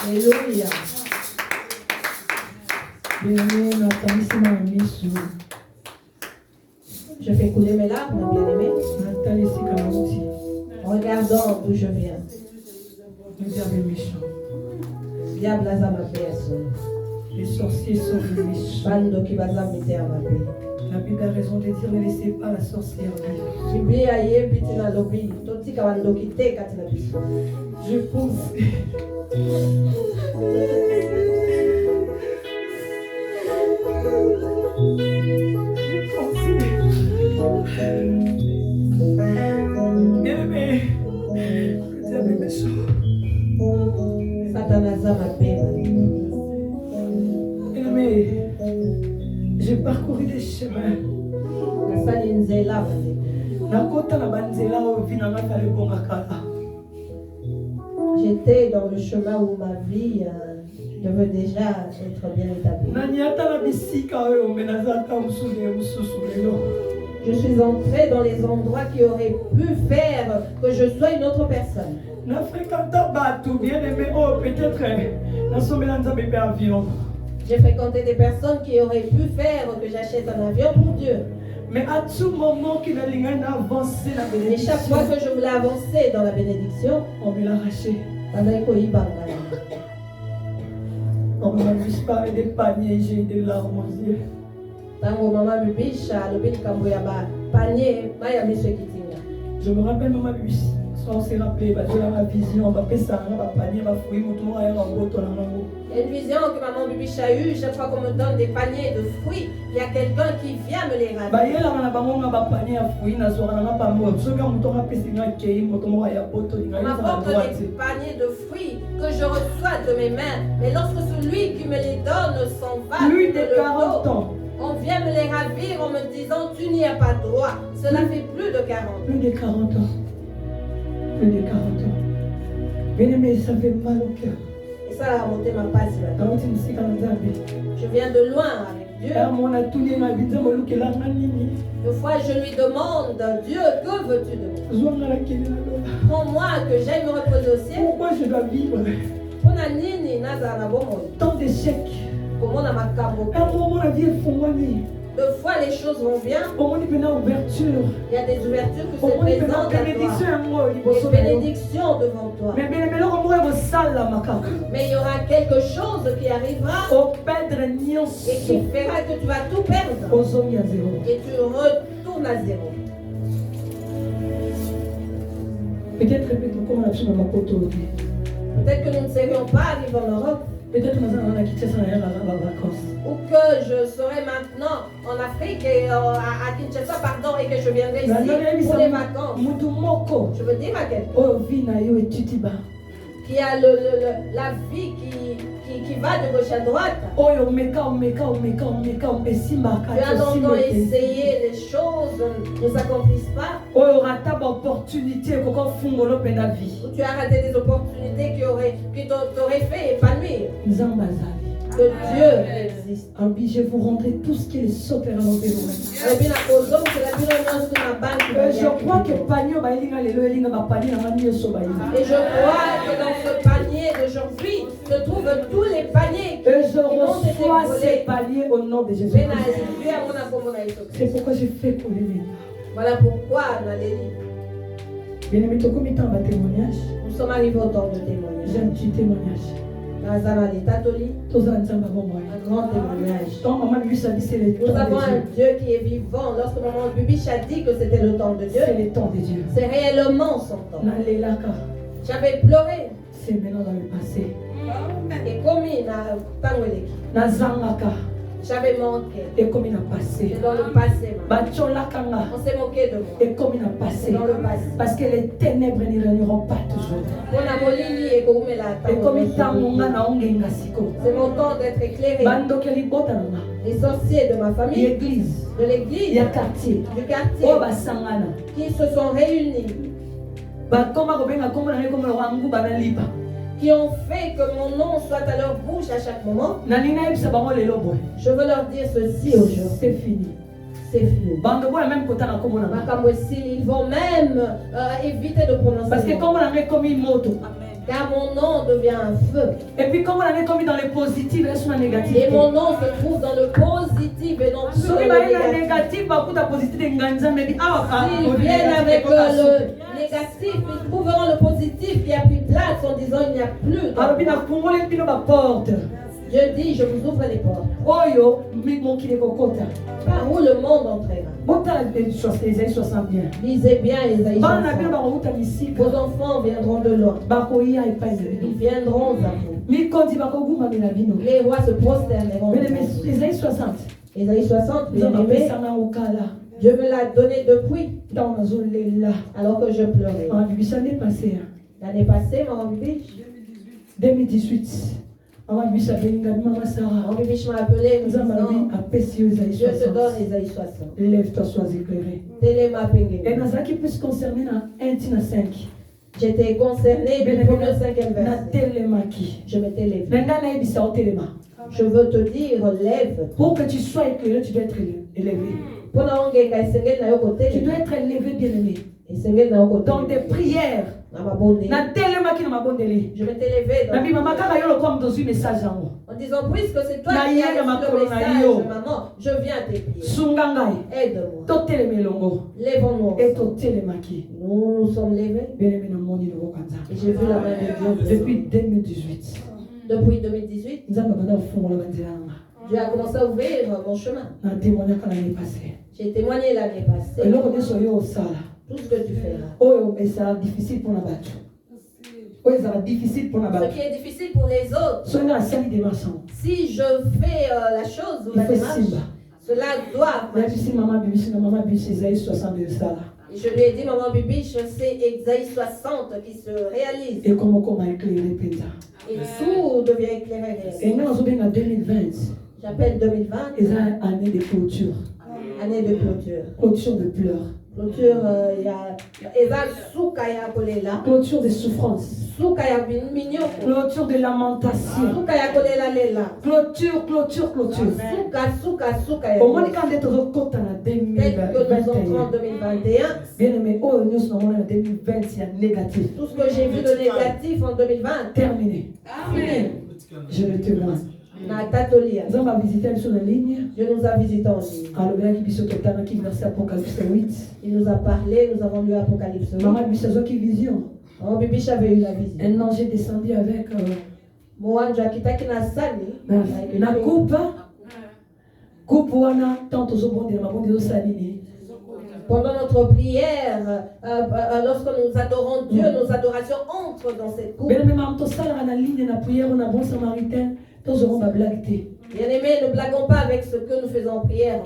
Alléluia. Je fais couler mes larmes, bien-aimé. Regardons d'où je viens. Le diable est méchant. Diable a ma personne. Les sorciers sont méchants. Bando qui va m'aider à ma paix. La Bible a raison de dire ne laissez pas la sorcière vivre. Je pense. Bien-aimé, le diable est méchant. Bien-aimé, j'ai parcouru des chemins. J'étais dans le chemin où ma vie devait déjà être bien établie. Je suis entré dans les endroits qui auraient pu faire que je sois une autre personne. J'ai fréquenté des personnes qui auraient pu faire que j'achète un avion pour Dieu. Mais à tout moment qu'il a avancé la Et chaque bénédiction, fois que je voulais avancer dans la bénédiction, on me l'a arraché. on On m'a juste parlé des paniers, j'ai eu des larmes aux yeux. Je me rappelle, maman Bibi, on s'est rappelé, la vision, on va faire ça, on va panier, on va fouiller, on va il y a une vision que maman Bibi a eue. Chaque fois qu'on me donne des paniers de fruits, il y a quelqu'un qui vient me les ramener. On m'apporte des paniers de fruits que je reçois de mes mains. Mais lorsque celui qui me les donne s'en va, plus de 40 ans. On vient me les ravir en me disant tu n'y as pas droit. Cela fait plus de 40 ans. Plus de 40 ans. Plus de 40 ans. Bien-aimé, ça fait mal au cœur. Et ça a monté ma passe. Je viens de loin avec Dieu. Une fois je lui demande, Dieu, que veux-tu de moi? Prends-moi que j'aille me reposer au ciel. Pourquoi je dois vivre tant d'échecs? Un moment la vie est fondée. Deux fois les choses vont bien. Il y a des ouvertures qui se présentent à toi. Des bénédictions devant toi. Mais il y aura quelque chose qui arrivera et qui fera que tu vas tout perdre. Et tu retournes à zéro. Peut-être que nous ne serions pas arrivés en Europe. Peut-être que nous allons à Kinshasa vacances. Ou que je serai maintenant en Afrique et à Kinshasa, pardon, et que je viendrai ici pour les vacances. Je veux dire à quelqu'un qui a la vie qui va de gauche à droite. Tu as longtemps essayé les choses, ne s'accomplissent pas. Ou tu as raté des opportunités qui t'auraient fait épanouir. Que Dieu existe. Je vous rendrai tout ce qui est saut à l'envers. Je crois que Pagno va aller et je crois que dans ce panier d'aujourd'hui se trouvent tous les paniers qui ont été volés. Paniers au nom de Jésus. C'est pourquoi je fais pour les. Voilà pourquoi bien-aimé, témoignage. Nous sommes arrivés au temps de témoignage. J'ai un petit témoignage. Un grand témoignage. Nous avons un Dieu qui est vivant. Lorsque maman Bibiche a dit que c'était le temps de Dieu, c'est le temps de Dieu. C'est réellement son temps. J'avais pleuré. C'est maintenant dans le passé. Et comme il n'a j'avais manqué. Et comme il a passé. C'est dans le passé. On s'est moqué de moi. Et comme il a passé. Dans le passé. Parce que les ténèbres ne régneront pas toujours. Et comme il c'est mon temps d'être éclairé. Les sorciers de ma famille. L'église. De l'église. Du quartier. Qui se sont réunis. Qui ont fait que mon nom soit à leur bouche à chaque moment. Je veux leur dire ceci aujourd'hui. C'est fini. c'est fou. Ils vont même éviter de prononcer. Parce que comme on a comme une moto. Car mon nom devient un feu. Et puis comme on a comme dans le positif et sur le négatif. Et mon nom se trouve dans le positif et non plus dans le négatif. S'ils viennent avec le négatif, ils trouveront le positif qui a pris place en disant il n'y a plus. Je dis, je vous ouvre les portes. Par où le monde entraînera. Lisez bien Ésaïe 60. Vos enfants viendront de loin. Ils viendront à vous. Les rois se prosterneront. Ésaïe 60. Ésaïe 60, bien aimé. Dieu me l'a donné depuis. Alors que je pleurais. L'année passée, maman Bibiche. 2018. Maman Bibiche m'a appelé. Dieu te donne Ésaïe 60. Lève-toi, sois éclairé. Et Nazaki peut se concerner dans 1 à 5. J'étais concernée du premier 5e verset. Je m'étais levée. Je veux te dire, lève. Pour que tu sois éclairé, tu dois être élevé. Tu dois être élevé, bien aimé. Dans des prières. Je m'étais levée en disant, puisque c'est toi qui as reçu le message, maman, je viens à tes pieds. Aide-moi. Lèvons-nous. Nous sommes levés. Et j'ai vu la main de Dieu. Depuis 2018. Depuis 2018, Dieu a commencé à ouvrir mon chemin. J'ai témoigné l'année passée. Tout ce que tu feras. Ça sera difficile pour la batte. Ce qui est difficile pour les autres. Si je fais la chose ou la démarche, cela doit marcher. Et je lui ai dit, maman Bibiche, c'est Ésaïe 60 qui se réalise. Et Et tout devient éclairé. Et nous, en 2020, j'appelle 2020 année de clôture. Année de clôture. Clôture de pleurs. Clôture, clôture de souffrance. Clôture de lamentation. Clôture. Au moins, quand on est en 2021, bien aimé, nous sommes en 2020, c'est négatif. Tout ce que j'ai vu de négatif en 2020, terminé. Amen. Je le témoigne. Dieu nous a visité sur la ligne. Dieu nous a visité en ligne. Il nous a parlé, nous avons lu Apocalypse 8. Maman vision. Maman Bibiche avait eu la vision. Un ange est descendu avec la coupe. Coupe wana tant aux obons de la maman de Salini. Pendant notre prière, lorsque nous adorons Dieu, nos adorations entrent dans cette coupe. Bien aimé, ne blaguons pas avec ce que nous faisons en prière.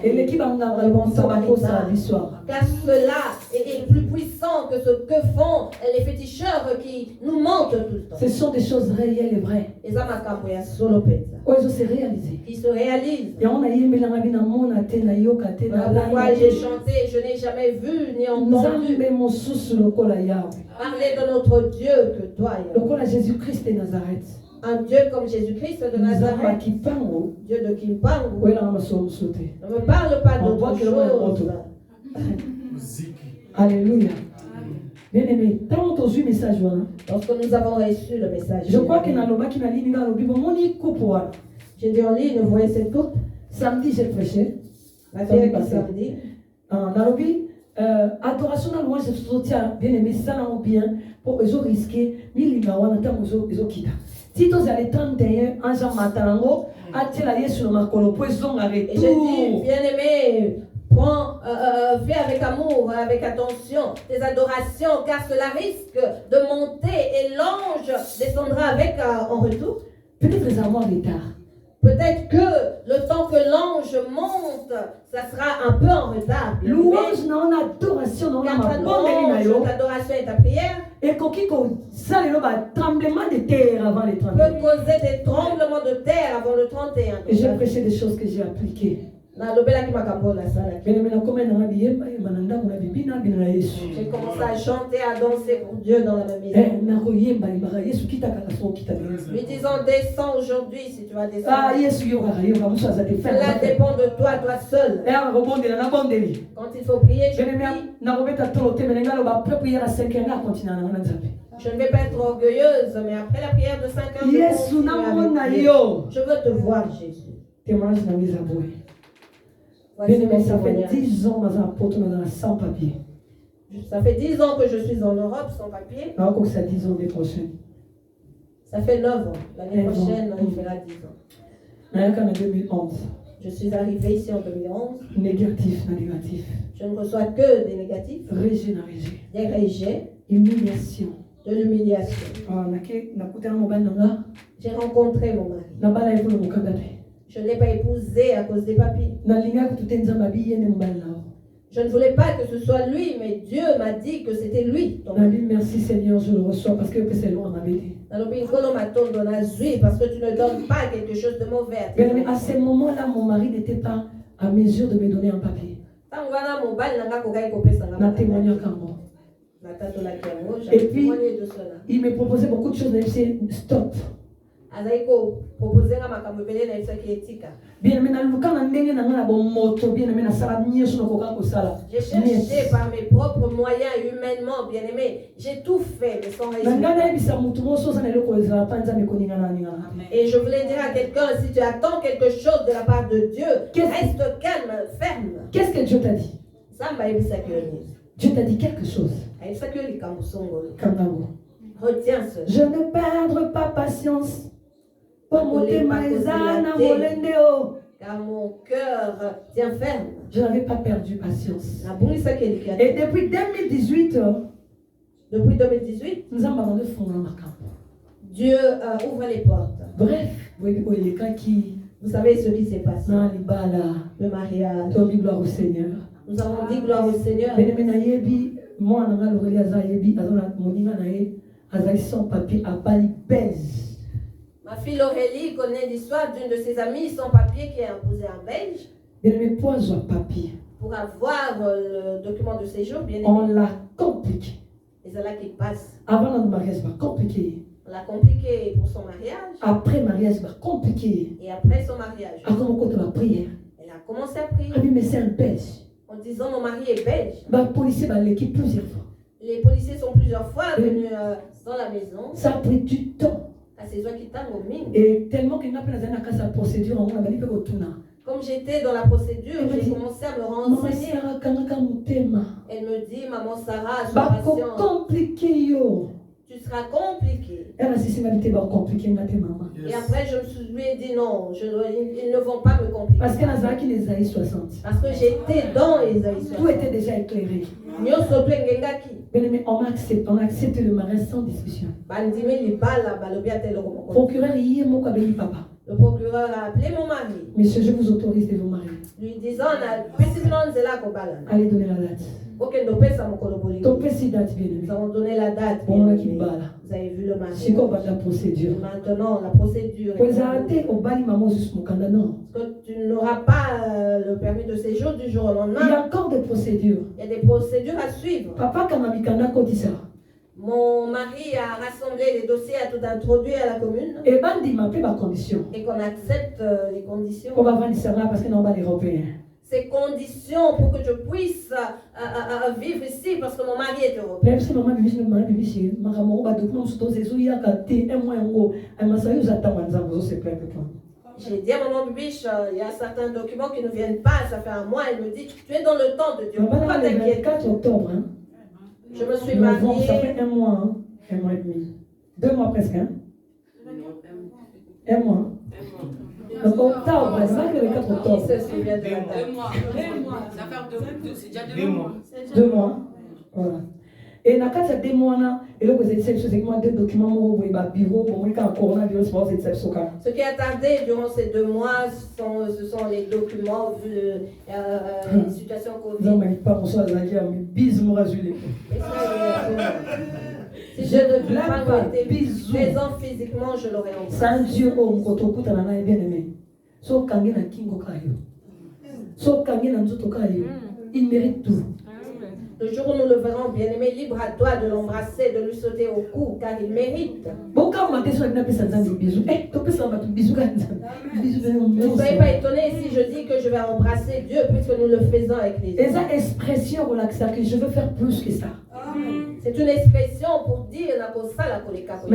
Car cela est plus puissant que ce que font les féticheurs qui nous mentent tout le temps. Ce sont des choses réelles et vraies. Qui se réalisent. Pourquoi j'ai chanté, je n'ai jamais vu ni entendu parler de notre Dieu que toi. Jésus-Christ de Nazareth. Un Dieu comme Jésus-Christ de Nazareth. Dieu de Kimpangu. Ne me parle pas d'autre chose. Alléluia. Bien aimé, lorsque nous avons reçu le message, je crois que j'ai dit en ligne, vous voyez cette coupe. Samedi, j'ai prêché. Samedi. Adoration dans le moi, je soutiens bien aimé, ça n'a bien pour eux risquer, ni l'imam, ils quitté. Si tu as les 31 ans, Jean Matango, a-t-il sur ma colo, poison avec tout. Et je dis, bien aimé, prends, fais avec amour, avec attention tes adorations, car cela risque de monter et l'ange descendra avec en retour. Peut-être les avoir retard. Peut-être que le temps que l'ange monte, ça sera un peu en retard. Louange, non, adoration, non, l'adoration et ta prière. Et ça, le tremblement de terre avant les 31. Peut causer des tremblements de terre avant le 31. Et j'ai prêché des choses que j'ai appliquées. J'ai commencé à chanter, à danser pour Dieu dans la même maison. Lui disant, descends aujourd'hui si tu vas descendre. Cela dépend de toi seul. Quand il faut prier, je prie. Je ne vais pas être orgueilleuse, mais après la prière de 5 heures, je veux te voir, Jésus. Voici mon ça fait 10 ans sans papier. Ça fait 10 ans que je suis en Europe sans papier. Ça 10 ans l'année prochaine. Ça fait 9 ans. L'année prochaine, il fera 10 ans. En 2011. Je suis arrivée ici en 2011. Négatif. Je ne reçois que des négatifs. Des rejets. Humiliation. De l'humiliation. J'ai rencontré mon mari. Je ne l'ai pas épousé à cause des papiers. Je ne voulais pas que ce soit lui, mais Dieu m'a dit que c'était lui. Merci Seigneur, je le reçois parce que c'est loin ma béni. Parce que tu ne donnes pas quelque chose de mauvais. Mais à ce moment-là, mon mari n'était pas à mesure de me donner un papier. Et puis, il me proposait beaucoup de choses, mais c'est stop. Bien, j'ai cherché par mes propres moyens humainement, bien aimé. J'ai tout fait, mais sans résultat. Et je voulais dire à quelqu'un, si tu attends quelque chose de la part de Dieu, reste calme, ferme. Qu'est-ce que Dieu t'a dit? Dieu t'a dit quelque chose. Retiens cela. Je ne perdrai pas patience. Car mon cœur tient ferme. Je n'avais pas perdu patience. Et depuis 2018, Dieu ouvre les portes. Bref, vous savez ce qui s'est passé. Le mariage. Gloire au Seigneur. Nous avons dit gloire au Seigneur. Ma fille Aurélie connaît l'histoire d'une de ses amies sans papier qui a imposé un Belge. Pour avoir le document de séjour, bien évidemment. On l'a compliqué. Et c'est là qu'il passe. Avant notre mariage, c'est compliqué. On l'a compliqué pour son mariage. Après mariage, c'est compliqué. Et après son mariage. Elle a commencé à prier. Mais c'est un Belge. En disant mon mari est belge. Plusieurs fois. Les policiers sont plusieurs fois venus dans la maison. Ça a pris du temps. Et tellement qu'il n'a pas la procédure, comme j'étais dans la procédure, j'ai commencé à me renseigner. Elle me dit, maman Sarah, sois patiente. Tu seras compliqué. Et après, je lui ai dit non, ils ne vont pas me compliquer. Parce que j'étais dans Ésaïe 60. Tout était déjà éclairé. On accepte le mariage sans discussion. Le procureur a appelé mon mari. Monsieur, je vous autorise de vous marier. Lui disant, allez donner la date. Nous avons donné la date. Vous avez vu le mariage. Maintenant, la procédure. Que tu n'auras pas le permis de séjour du jour au lendemain. Il y a encore des procédures. Il y a des procédures à suivre. Papa, quand mon mari a rassemblé les dossiers, a tout introduit à la commune. Et qu'on accepte les conditions. On va vendre ça parce que nous sommes européens. Ces conditions pour que je puisse vivre ici parce que mon mari est européen. J'ai dit à maman Bibiche, il y a certains documents qui ne viennent pas, ça fait un mois. Elle me dit, tu es dans le temps de Dieu. Pourquoi t'inquiète? 4 octobre. Je me suis mariée. Ça fait un mois et demi. 2 mois presque. Un mois. Octobre, c'est vrai que le 4 octobre. Qui se souvient de la date? 2 mois. Ça fait c'est déjà 2 mois. 2 mois. Voilà. Et dans le cas de 2 mois, et là, vous avez dit que moi 2 documents, mon bureau, pour moi, quand coronavirus, c'est ça. Ce qui a tardé durant ces 2 mois, ce sont les documents, les situations Covid. Non, mais pas pour ça, mais bise, moi, si je ne pas été présent physiquement, je l'aurais envoyé. Sans Dieu, on bien aimé. So, quand il y a Kingo Kayo. Il mérite tout. Le jour où nous le verrons, bien-aimé, libre à toi de l'embrasser, de lui sauter au cou, car il mérite. Ne soyez pas étonnés si je dis que je vais embrasser Dieu, puisque nous le faisons avec les autres. Je veux faire plus que ça. C'est une expression pour dire la cause ça, la colika. Et je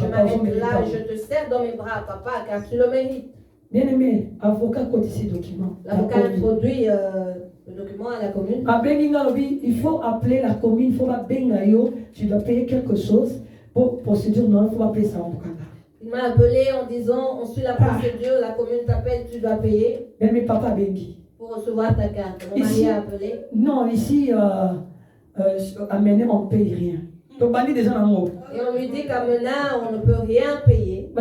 m'arrête là, je te serre dans mes bras, papa, car tu le mérites. Bien-aimé, avocat côté ces documents. L'avocat introduit le document à la commune. Il faut appeler la commune, il faut pas bengayo, tu dois payer quelque chose pour procédure non, il faut appeler ça en Canada. Il m'a appelé en disant on suit la procédure, la commune t'appelle, tu dois payer. Mais papa bengi. Pour recevoir ta carte. Mon mari a appelé. Non, ici à Mena on ne paye rien. Et on lui dit qu'à Mena on ne peut rien payer. Il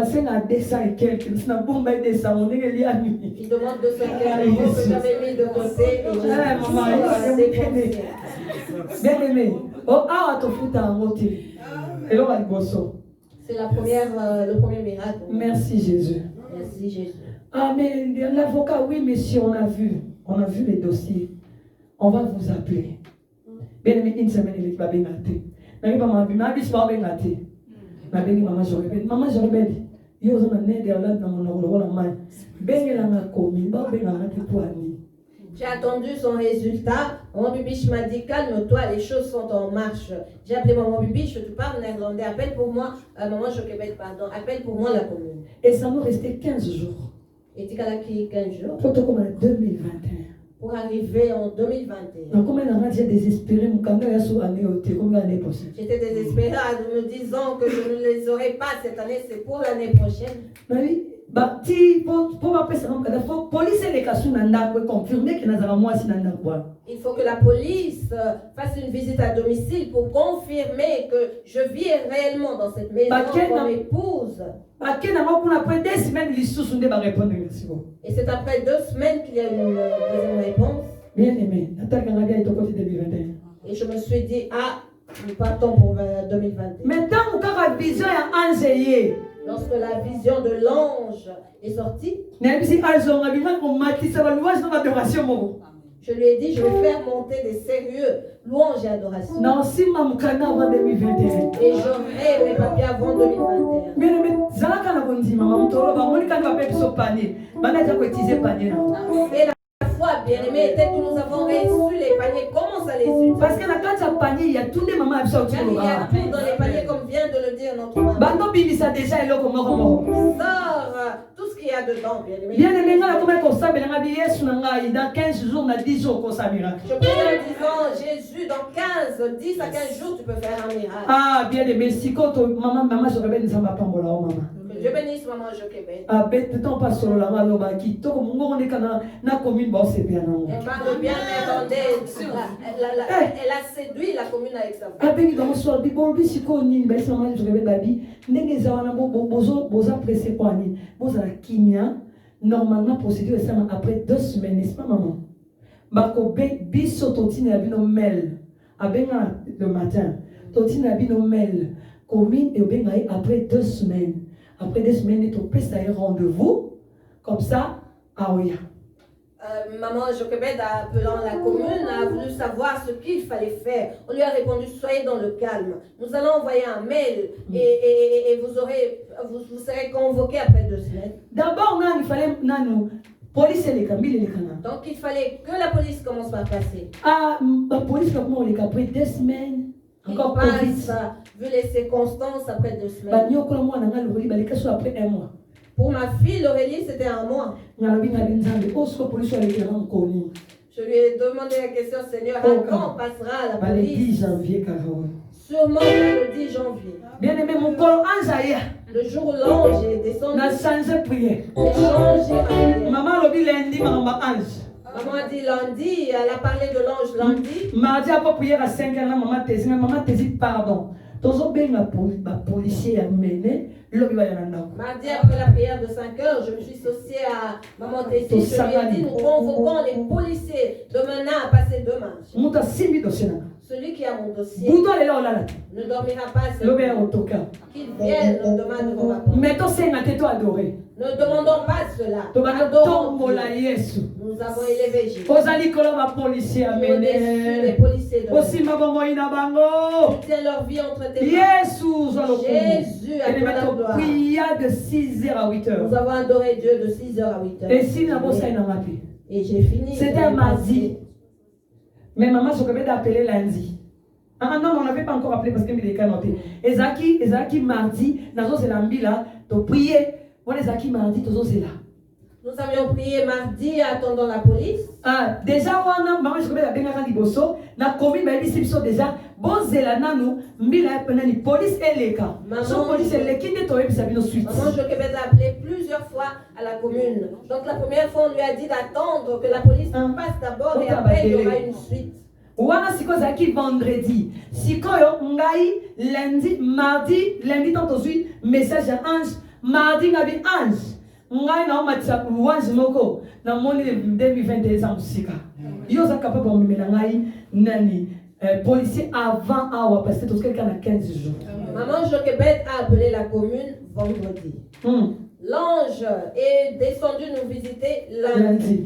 demande 200 que j'avais mis de côté et je bien aimé. C'est le premier miracle. Merci Jésus. Merci Jésus. Ah mais l'avocat, oui monsieur, on a vu les dossiers. On va vous appeler. Bien aimé, une semaine il va bien gâter. Maman Jorbel, yo zo na nede ala na monoko la main. Bengela na komi, ba bengala ke poani. J'ai attendu son résultat. Maman Bibiche m'a dit calme-toi, les choses sont en marche. J'ai appelé Maman Bibiche, tu parles néerlandais, appelle pour moi, Maman Joquebet, pardon, appelle pour moi la commune. Et ça nous restait 15 jours. Et tu as 15 jours. Pour 2021. Pour arriver en 2021. Désespéré, j'étais désespérée en me disant que je ne les aurais pas cette année, c'est pour l'année prochaine. Oui. Il faut que la police fasse une visite à domicile pour confirmer que je vis réellement dans cette maison comme épouse. Et c'est après 2 semaines qu'il y a eu une deuxième réponse. Bien aimé, et je me suis dit, nous partons pour 2021. Lorsque la vision de l'ange est sortie, je lui ai dit, je vais faire monter des sérieux louanges et adorations. Et j'aurai mes papiers avant 2021. Et la foi, bien aimé, était que nous avons reçu les paniers. Comment ça les utiliser? Parce que la panier, il y a tous les mamans qui sont autour. Il y a tout dans les paniers, comme vient de le dire notre maman. Sors tout ce qu'il y a dedans, bien aimé. Bien aimé, dans 15 jours, on a 10 jours qu'on s'en miracle. Je prie en disant, Jésus, dans 10 à 15 jours, tu peux faire un miracle. Ah, bien aimé, si quand maman, je répète, ça va pas mon maman. Je bénisse maman Joquebet. Ah, bête, tant pas sur la maman, qui tout comme on est na commune, bon, c'est bien. Elle parle bien néerlandais. Elle a séduit la commune avec sa voix. Ah, ben, dans le soir, bon, si qu'on y est, maman, je répète, baby, n'est-ce pas, vous appréciez quoi, vous avez la kimia, normalement, procédure, ça après 2 semaines, n'est-ce pas, maman? Bako, biso, totine, abino mel, abenga le matin, totine, abino mel, commune, et benga après 2 semaines. Après 2 semaines, il y a un rendez-vous. Comme ça, Aoya. Maman Joquebet, appelant la commune, a voulu savoir ce qu'il fallait faire. On lui a répondu, soyez dans le calme. Nous allons envoyer un mail et vous serez convoqué après 2 semaines. D'abord, il fallait police et les cambilles. Donc il fallait que la police commence par passer. Ah, la police comment on après 2 semaines. Encore passe, vu les circonstances, après 2 semaines. Après 1 mois. Pour ma fille, Aurélie, c'était 1 mois. Je lui ai demandé la question, Seigneur, à quand passera la police? Le 10 janvier, sûrement le 10 janvier. Bien aimé, mon corps le jour où l'ange est descendu, j'ai changé prière. Maman l'a dit lundi, maman ange. Maman a dit lundi, elle a parlé de l'ange lundi. Mardi, après prière à 5 h, maman te dit pardon. La policier a mené, mardi, après la prière de 5 h, je me suis associée à Maman Tessie. Je lui ai dit, nous convoquons les policiers de Mena à passer demain. Celui qui a au dossier ne dormira pas seul. Qu'il vienne demain devant ma porte. Ne demandons pas cela. Adorons Dieu. Nous avons élevé Jésus. Au-dessus des policiers de tiens leur vie entre tes mains. Jésus a donné la gloire. De 6h à 8h. Nous avons adoré Dieu de 6h à 8h. Et j'ai fini. C'était un mardi. Mais maman s'occupait d'appeler lundi. Ah non, on n'avait pas encore appelé parce que je l'ai noté. Ezaki mardi, nous avons là, tu prier. On Ezaki mardi, tu là. Nous avions prié mardi, attendant la police. Déjà, maman s'occupait d'appeler Liboso. Na commis, mais ici, déjà, bon zélana nous, mila penani police et les cas. Maman, police et les qui ne t'ont pas mis suite. Maman, je devais appeler plusieurs fois à la commune. Donc la première fois, on lui a dit d'attendre que la police passe d'abord et après il y aura une suite. Wana siko zaki vendredi. Siko yo ngai lundi, mardi, lundi tant aussi message à Ange, mardi ngabi Ange. Ngai na matsa wanzi moko na moni 2021 musika. Yo za capable de me ngai nani policier avant awa parce que tout quelqu'un a 15 jours. Maman Joquebed a appelé la commune vendredi. L'ange est descendu nous visiter lundi.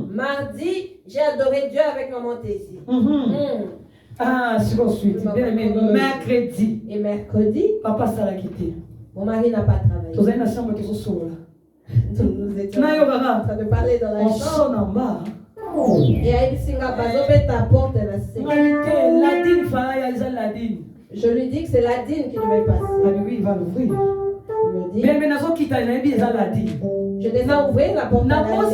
Mardi, j'ai adoré Dieu avec maman Tessie. C'est ensuite. Mercredi. Et mercredi, papa s'est quitté. Mon mari n'a pas travaillé. Nous avons une chambre qui est là. Nous étions en train de parler dans la chambre. Et à Singa Bazobet ta porte la Je lui dis que c'est Ladine qui devait passer. Ah oui, il va l'ouvrir. Je devais ouvrir la porte à Ladine.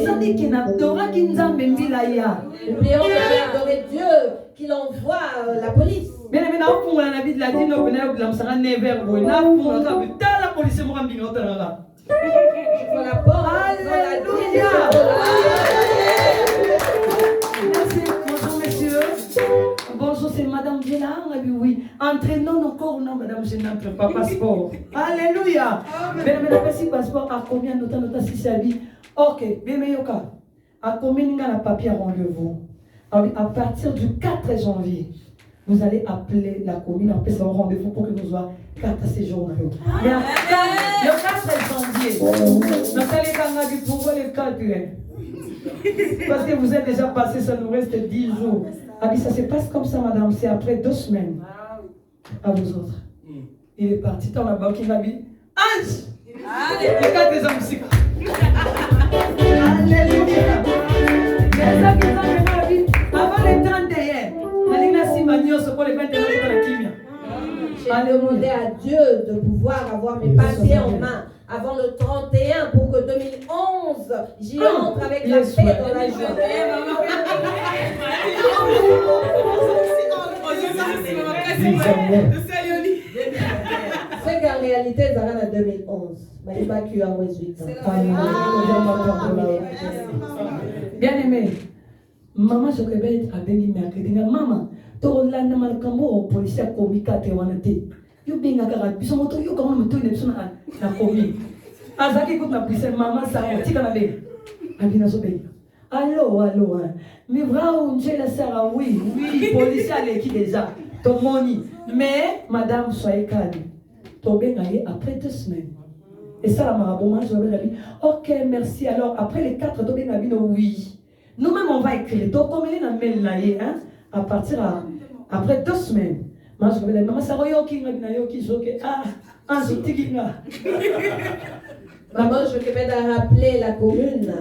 N'oublions que j'ai adoré Dieu qu'il envoie la police. La porte. Alléluia. Bonjour messieurs. Bonjour, c'est Madame Diela. Oui. Entraînons nos corps. Non, Madame, je n'entre pas passeport. Alléluia. Mais merci passeport. À combien de temps si ça dit? Ok. Bien, à combien de papier rendez-vous? À partir du 4 janvier, vous allez appeler la commune en faisant rendez-vous pour que nous soyons 4 séjours. Mais le 4 janvier, nous allons pouvoir le calculer. Parce que vous êtes déjà passé, ça nous reste 10 jours. Ah oui, ça se passe comme ça, madame, c'est après 2 semaines. À vous autres. Il est parti dans la banque, il a dit Ange! Regarde les hommes ici. Alléluia! Les hommes qui ont dit avant les 31, Alina Simanio, ce pour les 21 jours de la kimia. J'ai demandé à Dieu de pouvoir avoir mes papiers en main avant le 31 pour que 2011, j'y entre avec la paix dans la joie. C'est qu'en réalité, ça va en 2011. Mais il va qu'il y a 18 ans. Bien aimé, maman se réveille à Béni mercredi. Maman, tu as l'année malkambo au policier commis 4 wanate. You being a garage, you want to you come to the son na commis. Azaki écoute ma police, maman, ça va, tu vas bien. Abina Sobé. Allô, mais vraiment, j'ai la sœur, oui, policier à l'équipe déjà. Ton moni. Mais, madame, soyez calme. Ton bien après 2 semaines. Et ça, la marabout, je vais dire, ok, merci. Alors, après les 4, ton bien oui. Nous-mêmes, on va écrire. Donc, comme il est dans le mail, à partir après 2 semaines. Moi, je vais dire, maman, ça va yoki, un soutien. Maman, je vais rappeler la commune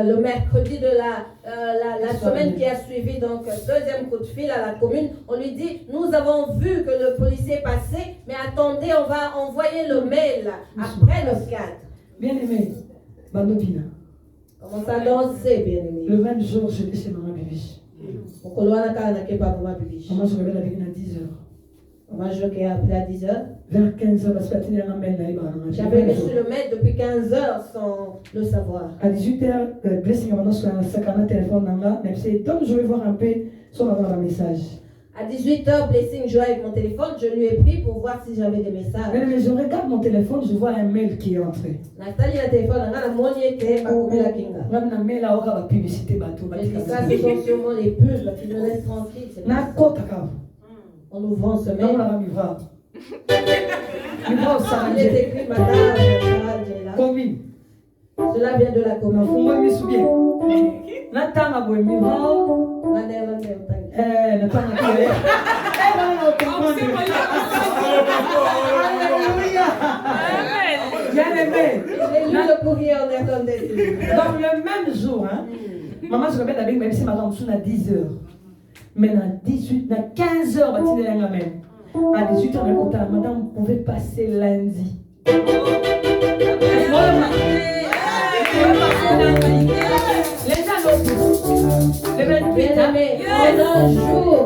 le mercredi de la semaine qui a suivi, donc deuxième coup de fil à la commune. On lui dit, nous avons vu que le policier passait, mais attendez, on va envoyer le mail après le 4. Bien aimé, Bandopina. Commence à danser, bien aimé. Le même jour, je vais chez Maman Bibi. Maman, je vais la venir à 10h. Maman, je vais appeler à 10h. Vers 15h, parce que tu as un mail. J'avais reçu le mail depuis 15h sans le savoir. À 18h, Blessing a sur un téléphone. Donc, je vais voir un peu son message. À 18h, Blessing jouait avec mon téléphone. Je lui ai pris pour voir si j'avais des messages. Mais je regarde mon téléphone, je vois un mail qui est entré. Nathalie, le téléphone, on a la monnaie qui est pas comme la kinga. Même mail là, on a la publicité bateau. Ça, ce sont sûrement les pubs qui nous laissent tranquilles. En ouvrant ce mail, on a mis va. Il est écrit Madame Sarah Djela. Combien? Cela vient de la commune. Faut me souvenir. Nathan a beau mi va. Nathan a beau. Bien aimé. J'ai lu le courrier en néerlandais. Dans le même jour, hein, maman se répète avec même si madame Soun à 10h. Mais à 18, à 15h, à 18h, madame, vous pouvez passer lundi. Les gens, le 28, un jour.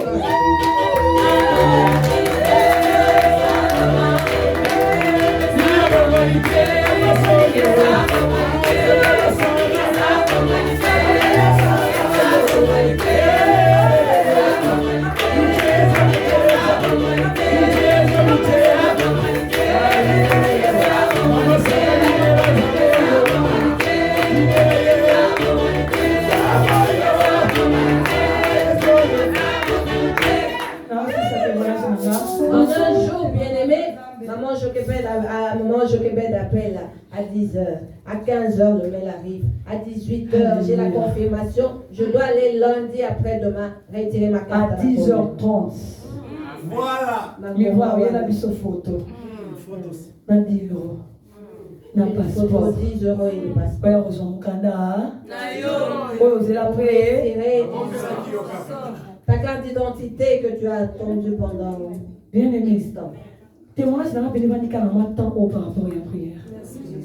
Maman Joquebed appelle à 10h, à 15h le mail arrive, à 18h j'ai la confirmation, je dois aller lundi après-demain retirer ma carte. À 10h30. Voilà. Mais voilà, il y a la bise photo. Na 10 euros. Na passeport. 10 euros et le passeport. Ouais, aux Mukanda. Ouais, aux élabrés. Ta carte d'identité que tu as attendue pendant. Bien aimé, témoignage dans la bénédiction temps par rapport à la prière.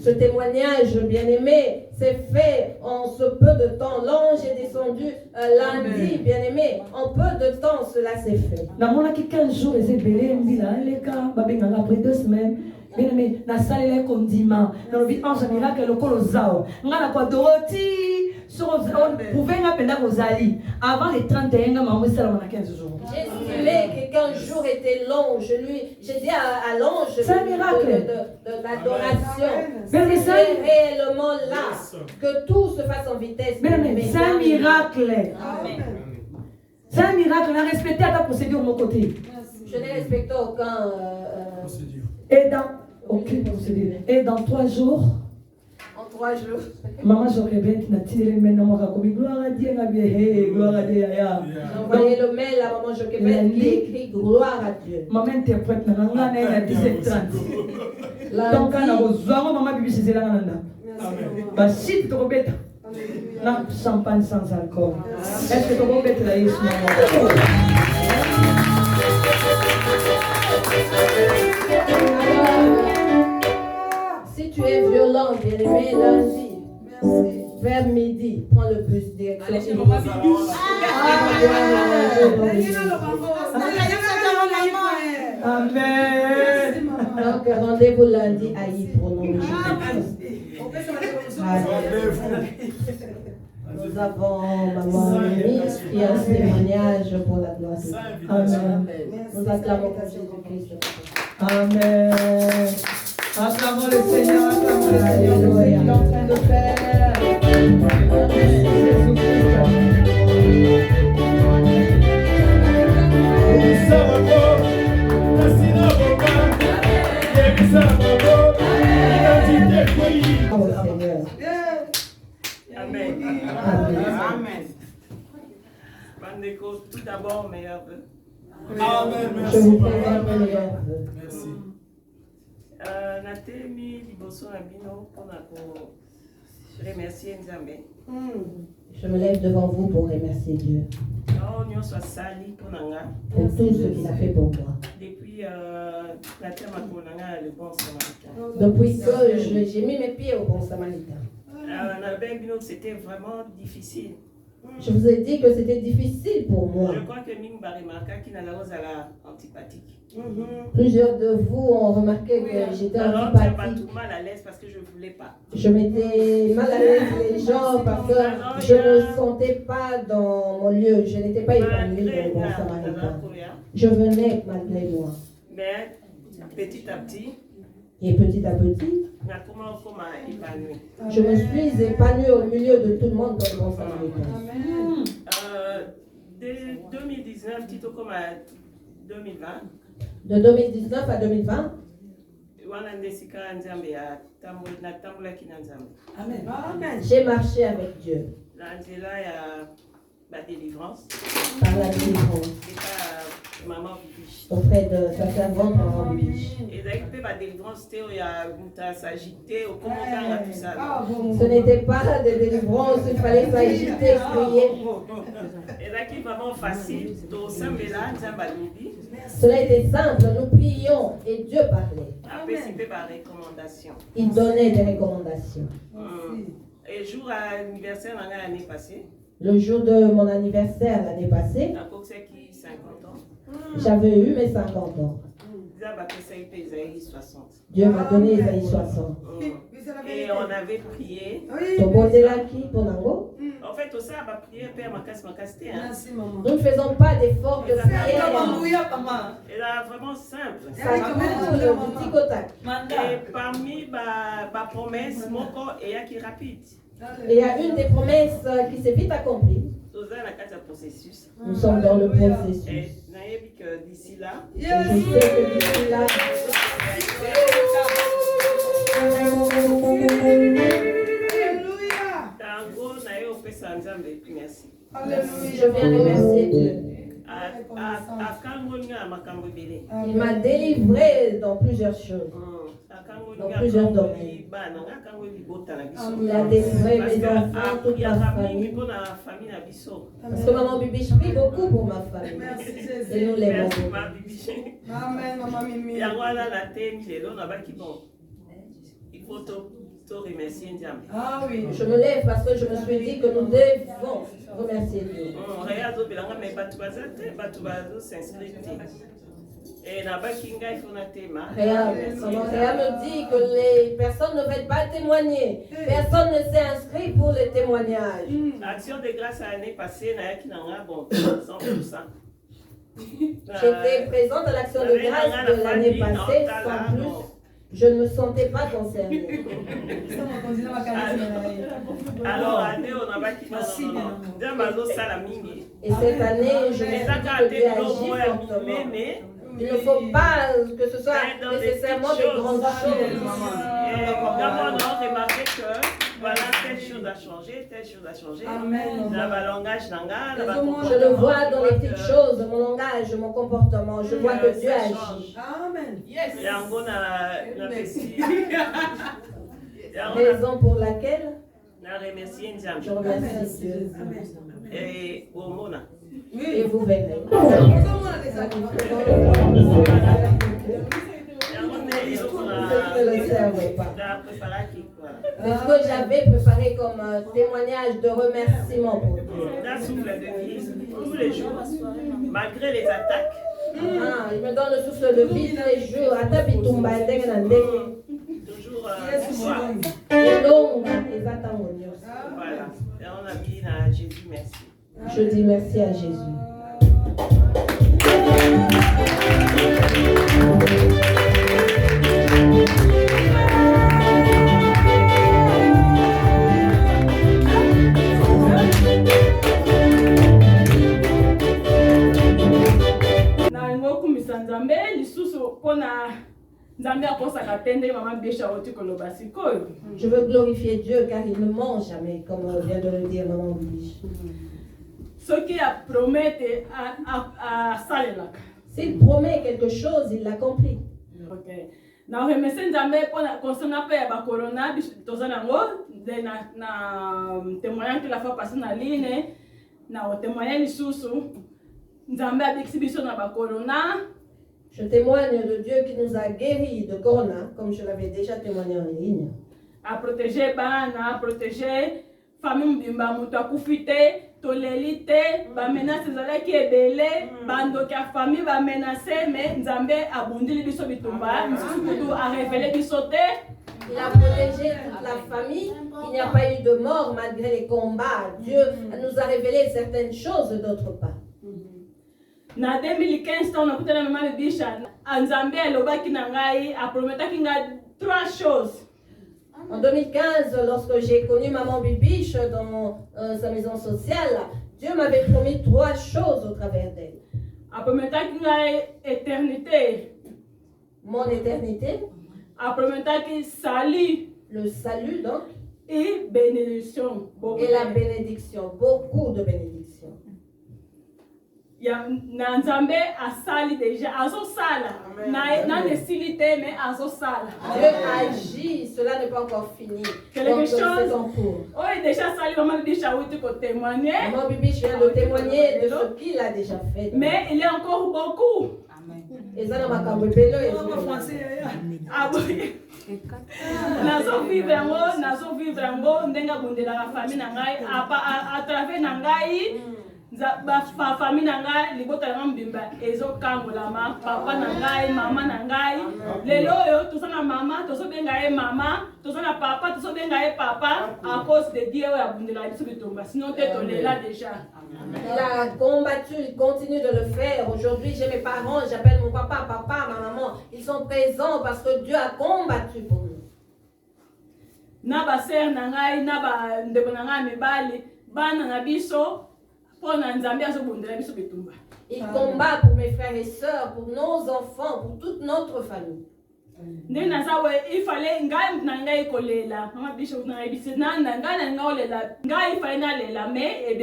Ce témoignage, bien aimé, c'est fait en ce peu de temps. L'ange est descendu lundi, bien aimé. En peu de temps, cela s'est fait. Dans mon 15 jours, les ébélés, les cas, après 2 semaines. Bien aimé, na salle les condiments. Dans le ange miracle, le colosao. Ngana quoi Dorothy. On pouvait m'appeler aux Ali. Avant les 31, maman, ça on a 15 jours. J'estimais que 15 jours étaient longs. J'ai dit à l'ange c'est un miracle de l'adoration. C'est réellement là que tout se fasse en vitesse. C'est un miracle. C'est un miracle. On a respecté ta procédure de mon côté. Je n'ai respecté aucun procédure. Aucune procédure. Et dans 3 jours. 3 jours. Maman Joquebed n'a tiré les mains dans mon racobi. Gloire à Dieu, gloire à Dieu. J'ai envoyé le mail à maman Joquebed qui écrit gloire à Dieu. Maman interprète à 17h30. Donc, quand on a besoin, maman bibi c'est là. Bah, si tu rebêtes, la champagne sans alcool. Est-ce que tu rebêtes là, Yesu? Si tu es violent, bien aimé, lundi, vers midi, prends le bus direction. Amen. Donc, rendez-vous lundi à Ypres au nom de Jésus. Nous avons maman Rémi qui a un témoignage pour la gloire de Dieu. Amen. Nous acclamons pour Jésus-Christ. Amen. Acclamons le Seigneur, acclamons le Seigneur de ce qu'il est en train de faire. Amen. Amen. Bandeko, tout d'abord, meilleur vœu. Amen. Je vous présente mes meilleurs vœux. Merci. Natemi liboso na bino pona ko remercier Nzambe. Je me lève devant vous pour remercier Dieu Oh, nyonso asali pona nga. pour tout ce qu'il a fait pour moi. Depuis la terre makonanga le bon samaritain. Depuis que j'ai mis mes pieds au bon samaritain. Na ben bino c'était vraiment difficile. Je vous ai dit que c'était difficile pour moi. Je crois que Ming Barimaka qui n'a la rose à la antipathique. Plusieurs de vous ont remarqué que j'étais Alors, tu n'as pas antipathique. tout mal à l'aise parce que je ne voulais pas. Je mettais mal à l'aise les gens parce que je ne me sentais pas dans mon lieu. Je n'étais pas épanouie dans le bon samaritain. Je venais malgré moi. Mais petit à petit, Et petit à petit, je me suis épanouie au milieu de tout le monde dans le bon samaritain. Dès 2019, Tito comme 2020. De 2019 à 2020. Amen. J'ai marché avec Dieu. La délivrance. Par la délivrance. Auprès de sa servante Maman Bibiche. Ce n'était pas des délivrances, il fallait s'agiter, prier. Cela était simple, nous prions et Dieu parlait. Il donnait des recommandations. Et jour anniversaire l'année passée. Le jour de mon anniversaire l'année passée, j'avais eu mes 50 ans. Dieu m'a donné Isaïe 60. Et on avait prié. En fait, tout ça, on a prié, Père, ma casse. Nous ne faisons pas d'efforts de prière. Elle est vraiment simple. Et parmi ma promesse, mon corps est rapide. Et il y a une des promesses qui s'est vite accomplie. Nous sommes dans le processus. Et d'ici là, je sais que d'ici là, je viens remercier Dieu. Il m'a délivré dans plusieurs choses, dans plusieurs domaines. Il a délivré mes enfants, toute ma famille. Parce que Maman Bibiche prie beaucoup pour ma famille. Et nous l'aimons beaucoup. Amen, Maman Mimi. Il faut te remercier. Ah oui. Je me lève parce que je me suis dit que nous devons remercier Dieu. Réa me dit que les personnes ne veulent pas témoigner. Personne ne s'est inscrit pour les témoignages. Action de grâce à l'année passée, bon, 100%. J'étais présente à l'action de grâce de l'année passée, sans plus. Je ne me sentais pas concernée. Alors, et cette année, je me suis dit que Dieu agit fortement. Il ne faut pas que ce soit nécessairement de grandes choses. D'abord, on a remarqué que voilà, telle chose a changé, telle chose a changé. Amen. Je le vois dans les petites choses, mon langage, mon comportement. Je vois que Dieu agit. Amen. Yes. Raison pour laquelle je remercie Dieu. Et au Mona. Et vous verrez. C'est ce que j'avais préparé comme témoignage de remerciement pour Dieu. Tous les jours, malgré les attaques. Il me donne le souffle de vie tous les jours. Toujours voilà. Et on a dit à Jésus merci. Je dis merci à Jésus. Je veux glorifier Dieu car il ne ment jamais, comme vient de le dire Maman Bibiche. Ce qui a prometté à Salela. S'il promet quelque chose, il l'accomplit. Ok. Na remercie Nzambe pona concernant pe ba corona tozanango na témoignage que la fois passée na ligne na témoignage lisusu Nzambe abiksi biso na ba corona. Je témoigne de Dieu qui nous a guéris de corona, comme je l'avais déjà témoigné en ligne. À protéger bana, à protéger famille mbimba mutu akufite tolelite ba menace zala ki ebele bando ka famille ba menacer mais Nzambe abundili biso bitumba nsukudu a révélé biso te. Il a protégé toute la famille. Il n'y a pas eu de mort malgré les combats. Dieu nous a révélé certaines choses d'autre part. Na 2015 on a écouté la maman de Bisha Nzambe alobaki na ngai a prometaki nga 3 choses. En 2015, lorsque j'ai connu Maman Bibiche dans sa maison sociale, Dieu m'avait promis 3 choses au travers d'elle. A aprometaki ngai éternité. Mon éternité. Aprometaki sali. Le salut donc. Et bénédiction. Et la bénédiction. Beaucoup de bénédictions. Na nzambe asali déjà azosala na nesilite mais azosala. Dieu agit, cela n'est pas encore fini. Quelque chose en cours. Oh, déjà sali maman Bibi Chaouti ko témoigner. Maman Bibi vient de témoigner de ce qu'il a déjà fait. Mais il y a encore beaucoup. Et ça dans ma cambrepelo et ah oui. Nazo vivre yango ndenga bundela la famille na ngai à travers na ngai. Ba famille na ngai libota na mbimba ezo kangolama papa na ngai mama na ngai lelo yo tozana mama tozobenga ye mama tozana papa tozobenga ye papa à cause de Dieu ya bundela biso bitomba sinon te tolela déjà. Il a combattu, il continue de le faire. Aujourd'hui, j'ai mes parents, j'appelle mon papa, papa, ma maman. Ils sont présents parce que Dieu a combattu pour nous. Na ba sœur na ngai na ba ndeko na ngai mibali bana na biso. Il combat pour mes frères et sœurs, pour nos enfants, pour toute notre famille. Il fallait ngai kolela mama bishop na ibisi na ngai olela ngai fallait lela mais et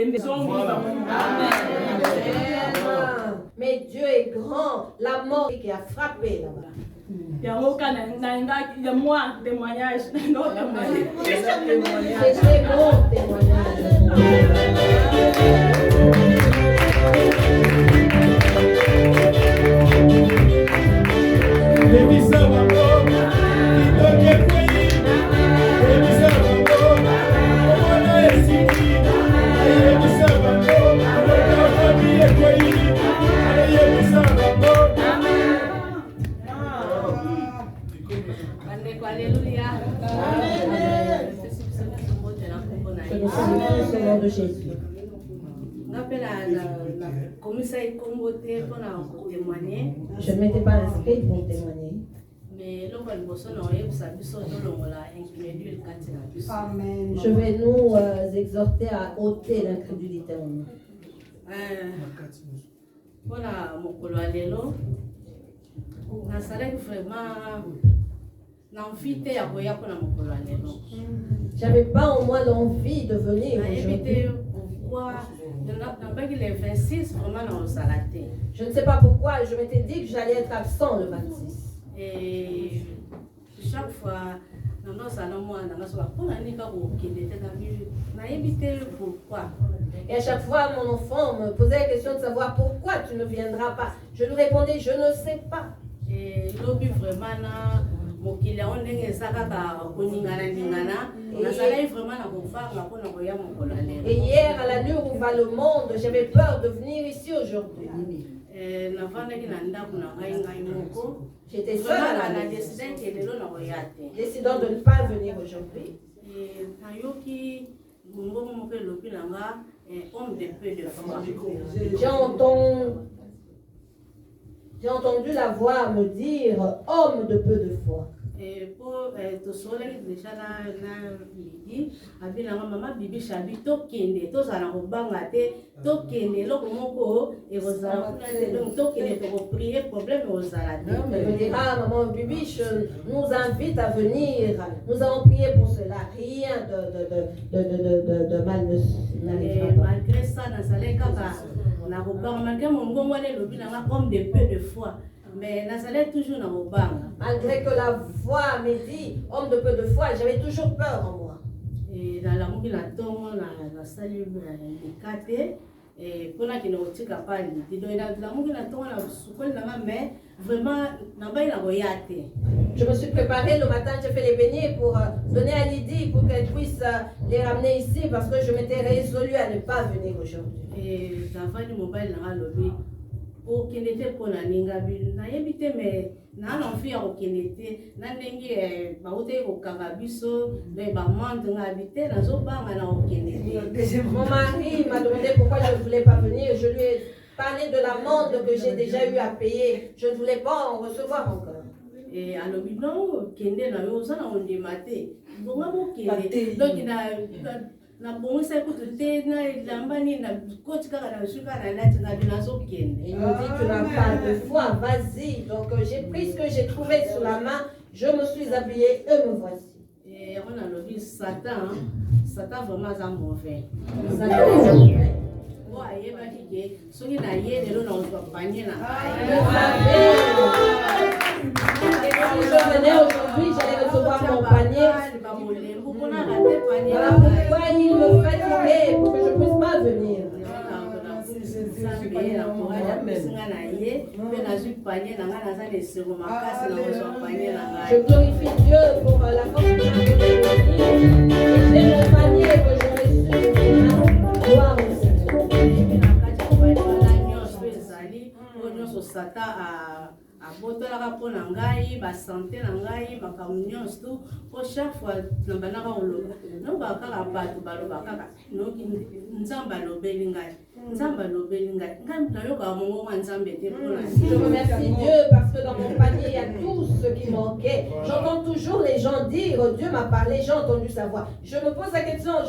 mais Dieu est grand, la mort qui a frappé là-bas. Il y a moi témoignage c'est bon témoignage. De Jésus. Je ne m'étais pas inscrite pour témoigner. Je vais nous exhorter à ôter l'incrédulité en nous. J'avais pas en moi l'envie de venir aujourd'hui. Je ne sais pas pourquoi, je m'étais dit que j'allais être absent le 26. Et chaque fois, et à chaque fois, mon enfant me posait la question de savoir pourquoi tu ne viendras pas. Je lui répondais, je ne sais pas. Et l'objet vraiment, et hier, à l'allure où va le monde, j'avais peur de venir ici aujourd'hui. J'étais seule à la décidant de ne pas venir aujourd'hui. J'ai entendu la voix me dire homme de peu de foi. Et pour te soleil déjà la midi, avec la maman Bibi Chabi, tokende, tous à la robangate, tokende, l'okomoko, et vous allez donc tokende pour prier, problème aux alades. Me dira maman Bibi, nous invite à venir, nous allons prier pour cela, rien de mal ne malgré ça, dans sa lekaka, la robang, malgré mon bon le bilan homme de peu de foi. Mais Nazareth toujours dans mon bar. Malgré que la voix me dit homme de peu de foi, j'avais toujours peur en moi. Et dans la mobile à ton, la salle de et pour la qui n'a pas dit, dans la mobile à ton, la soupe mais vraiment, n'a pas eu la voyate. Je me suis préparée le matin, j'ai fait les beignets pour donner à Lydie pour qu'elle puisse les ramener ici parce que je m'étais résolue à ne pas venir aujourd'hui. Et la fin du mobile dans le lobby. Aucun était pour la ningabi, n'a évité, mais n'a l'enfant aucun était, n'a n'engue, baoté au carabiso, les bamans de l'habité, n'a pas aucun était. Mon mari m'a demandé pourquoi je ne voulais pas venir. Je lui ai parlé de l'amende que j'ai déjà eu à payer. Je ne voulais pas en recevoir encore. Et à l'hôpital, Kende n'a eu ça, on dit maté. Donc il a. na bongo sa ko te na lambani na coach kaka na suka na lati na binazo kende. Il me dit tu n'as pas de foi, vas-y. Donc j'ai pris ce que j'ai trouvé sous la main, je me suis habillée et me voici. Et on a le Satan, Satan vraiment ça mauvais. Satan est mauvais. Ouais, il va dire ce qui n'a rien de l'eau dans le panier là. Si je venais aujourd'hui, j'allais recevoir mon panier. Voilà pourquoi il me fatiguait pour que je ne puisse pas venir. Je glorifie Dieu pour la force que j'ai mon panier que je reçu. Gloire au Seigneur. abotolaka mpo na ngai basante na ngai makambo nyonso tu po chaque fois nabanaka koloba nobaka kaka bato baloba kaka noki nzambe alobeli ngai nzambe alobeli ngai nayokaka mongo mwa nzambe te mpona. Je remercie Dieu parce que dans mon panier il y a tout ce qui manquait. J'entends toujours les gens dire Dieu m'a parlé, j'ai entendu sa voix. Je me posais la question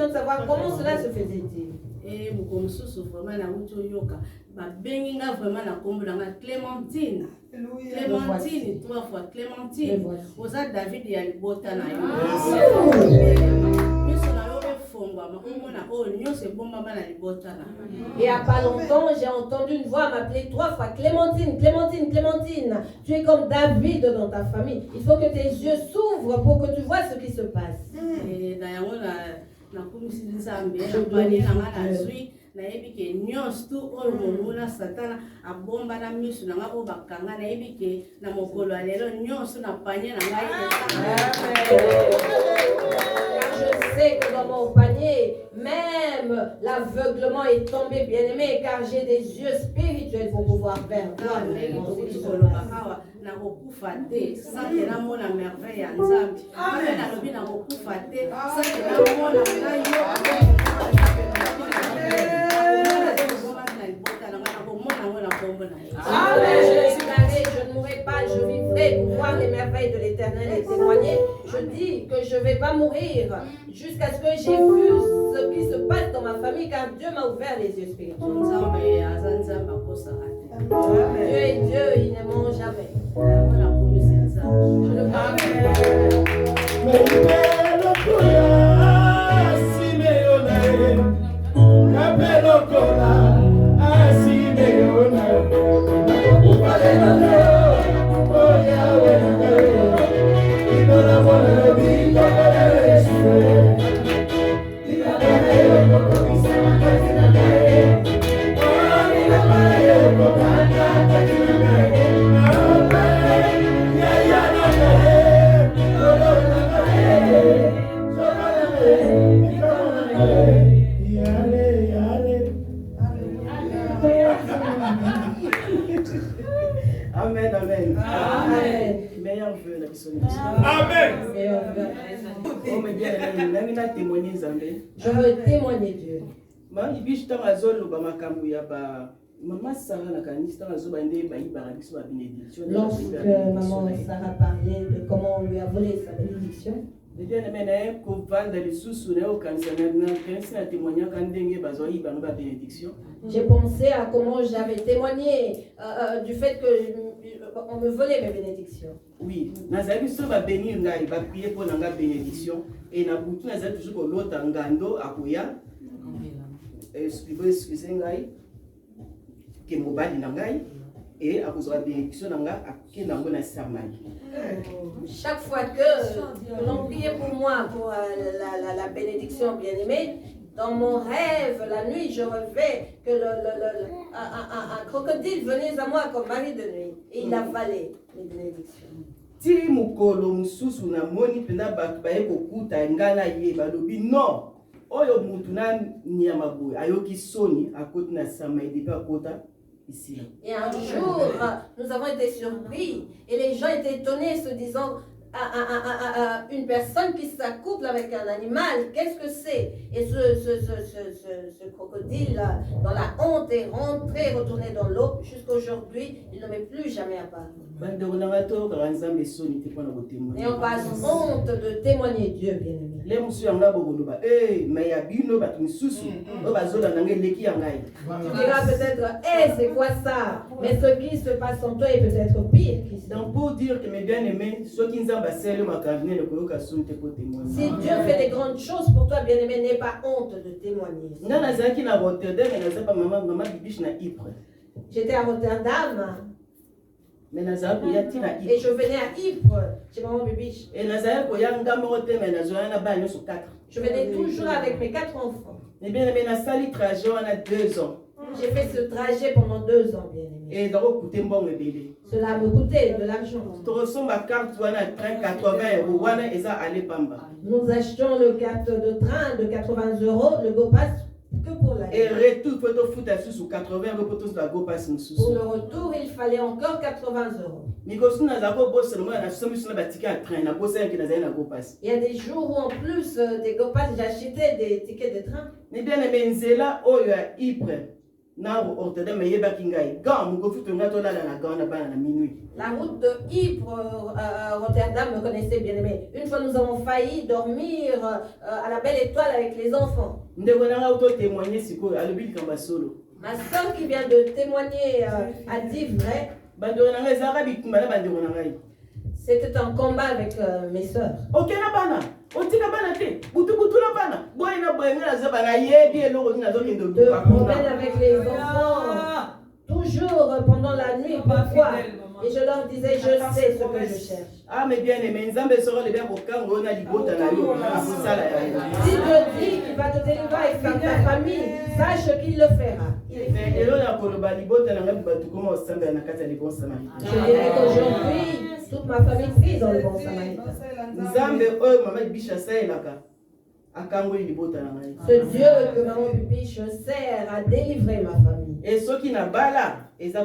de savoir comment cela se faisait-il. Et beaucoup de choses vraiment na mucho yoka ba benginga vraiment na kombo na Clémentine. Clémentine 3 fois Clémentine. Oza David ya libota na yo. Et à pas longtemps, j'ai entendu une voix m'appeler 3 fois Clémentine, Clémentine, Clémentine. Tu es comme David dans ta famille. Il faut que tes yeux s'ouvrent pour que tu vois ce qui se passe. Et na kumisi nzambe na panie na ngana zui na yebike nyos tu oyo monguna satana abomba na misu na ngabo bakanga na yebike na mokolo alelo nyos na panie na ngai. Je sais que dans mon panier, même l'aveuglement est tombé, bien-aimé, car j'ai des yeux spirituels pour pouvoir faire voir. Na kokufa te sante na mona merveille ya nzambe amen alobi na kokufa te sante na mona ngai yo Je ne mourrai pas, je vivrai pour voir les merveilles de l'Éternel et témoigner. Je dis que je ne vais pas mourir jusqu'à ce que j'ai vu ce qui se passe dans ma famille, car Dieu m'a ouvert les yeux spirituels. Dieu est Dieu, il ne ment jamais. Je le Amen, amen. Amen. Meilleur vœu la personne. Amen. Oh, mais bien, Je veux témoigner Dieu. Maman Sarah na kanisa nazoba nde bayibaka biso ba bénédiction. Lorsque maman Sarah parlait de comment on lui a volé sa bénédiction, bien aimé ko vanda lisusu na okanisa na kanisa témoigner quand ndenge bazoi ba ba bénédiction. J'ai pensé à comment j'avais témoigné du fait que on me volait mes bénédictions. Oui, nazali biso ba bénir ngai ba prier pour nanga bénédiction et na butu nazali toujours ko lota ngando akoya. Excusez ngai que mobali na ngai et à cause de la bénédiction nanga akenda ngo na Samarie. Chaque fois que l'on priait pour moi pour la bénédiction bien-aimée, dans mon rêve la nuit, je rêvais que un crocodile venait à moi comme mari de nuit et il avalait les bénédictions. Ti mukolo mususu na moni pena baye kokuta ngala ye balobi non oyo mutu na nyama boy ayoki soni akoti na Samarie depuis akota. Ici. Et un jour, nous avons été surpris et les gens étaient étonnés se disant une personne qui s'accouple avec un animal, qu'est-ce que c'est? Et ce crocodile, dans la honte, est rentré, retourné dans l'eau. Jusqu'à aujourd'hui, il ne m'est plus jamais apparu. Et on passe honte de témoigner Dieu, bien-aimé. Tu diras peut-être, c'est quoi ça? Mais ce qui se passe en toi est peut-être pire. Donc pour dire que mes bien-aimés, ceux qui nous ont bassé le macabre, si Dieu fait des grandes choses pour toi, bien-aimé, n'aie pas honte de témoigner. J'étais à Rotterdam. Et je venais à Ypres chez maman Bibiche. Je venais toujours avec mes 4 enfants. Eh bien, on a sali trajet, on a 2 ans. J'ai fait ce trajet pendant 2 ans, bien aimé. Et donc, coûter bon bébé. Cela me coûtait de l'argent. Tu reçois ma carte, tu as un train 80 €, et ça allait Pamba. Nous achetions le carte de train de 80 €, le GoPass que pour la. Et retour, il faut te foutre à sous 80 € pour tout la GoPass. Pour le retour, il fallait encore 80 €. Il y a des jours où en plus des GoPass, j'achetais des tickets de train. Mais bien, mais Nzela, oh, il y a Ypres. La route de Ypres Rotterdam me connaissait bien aimé. Une fois nous avons failli dormir à la Belle Étoile avec les enfants. Ma soeur qui vient de témoigner a dit vrai. C'était un combat avec mes soeurs. Ok, la bana. De problème avec les enfants. Toujours pendant la nuit. Pourquoi? Et je leur disais, je sais ce que je cherche. Ah, mais bien aimé, Nzambe sera le bien au camp, on a dit si Dieu dit qu'il va te délivrer et faire ta famille, sache qu'il le fera. Je dirais qu'aujourd'hui, toute ma famille vit dans le bon samaritain. Ce Dieu que maman Bibiche sert à délivrer ma famille. Et ceux qui n'ont pas là, si je me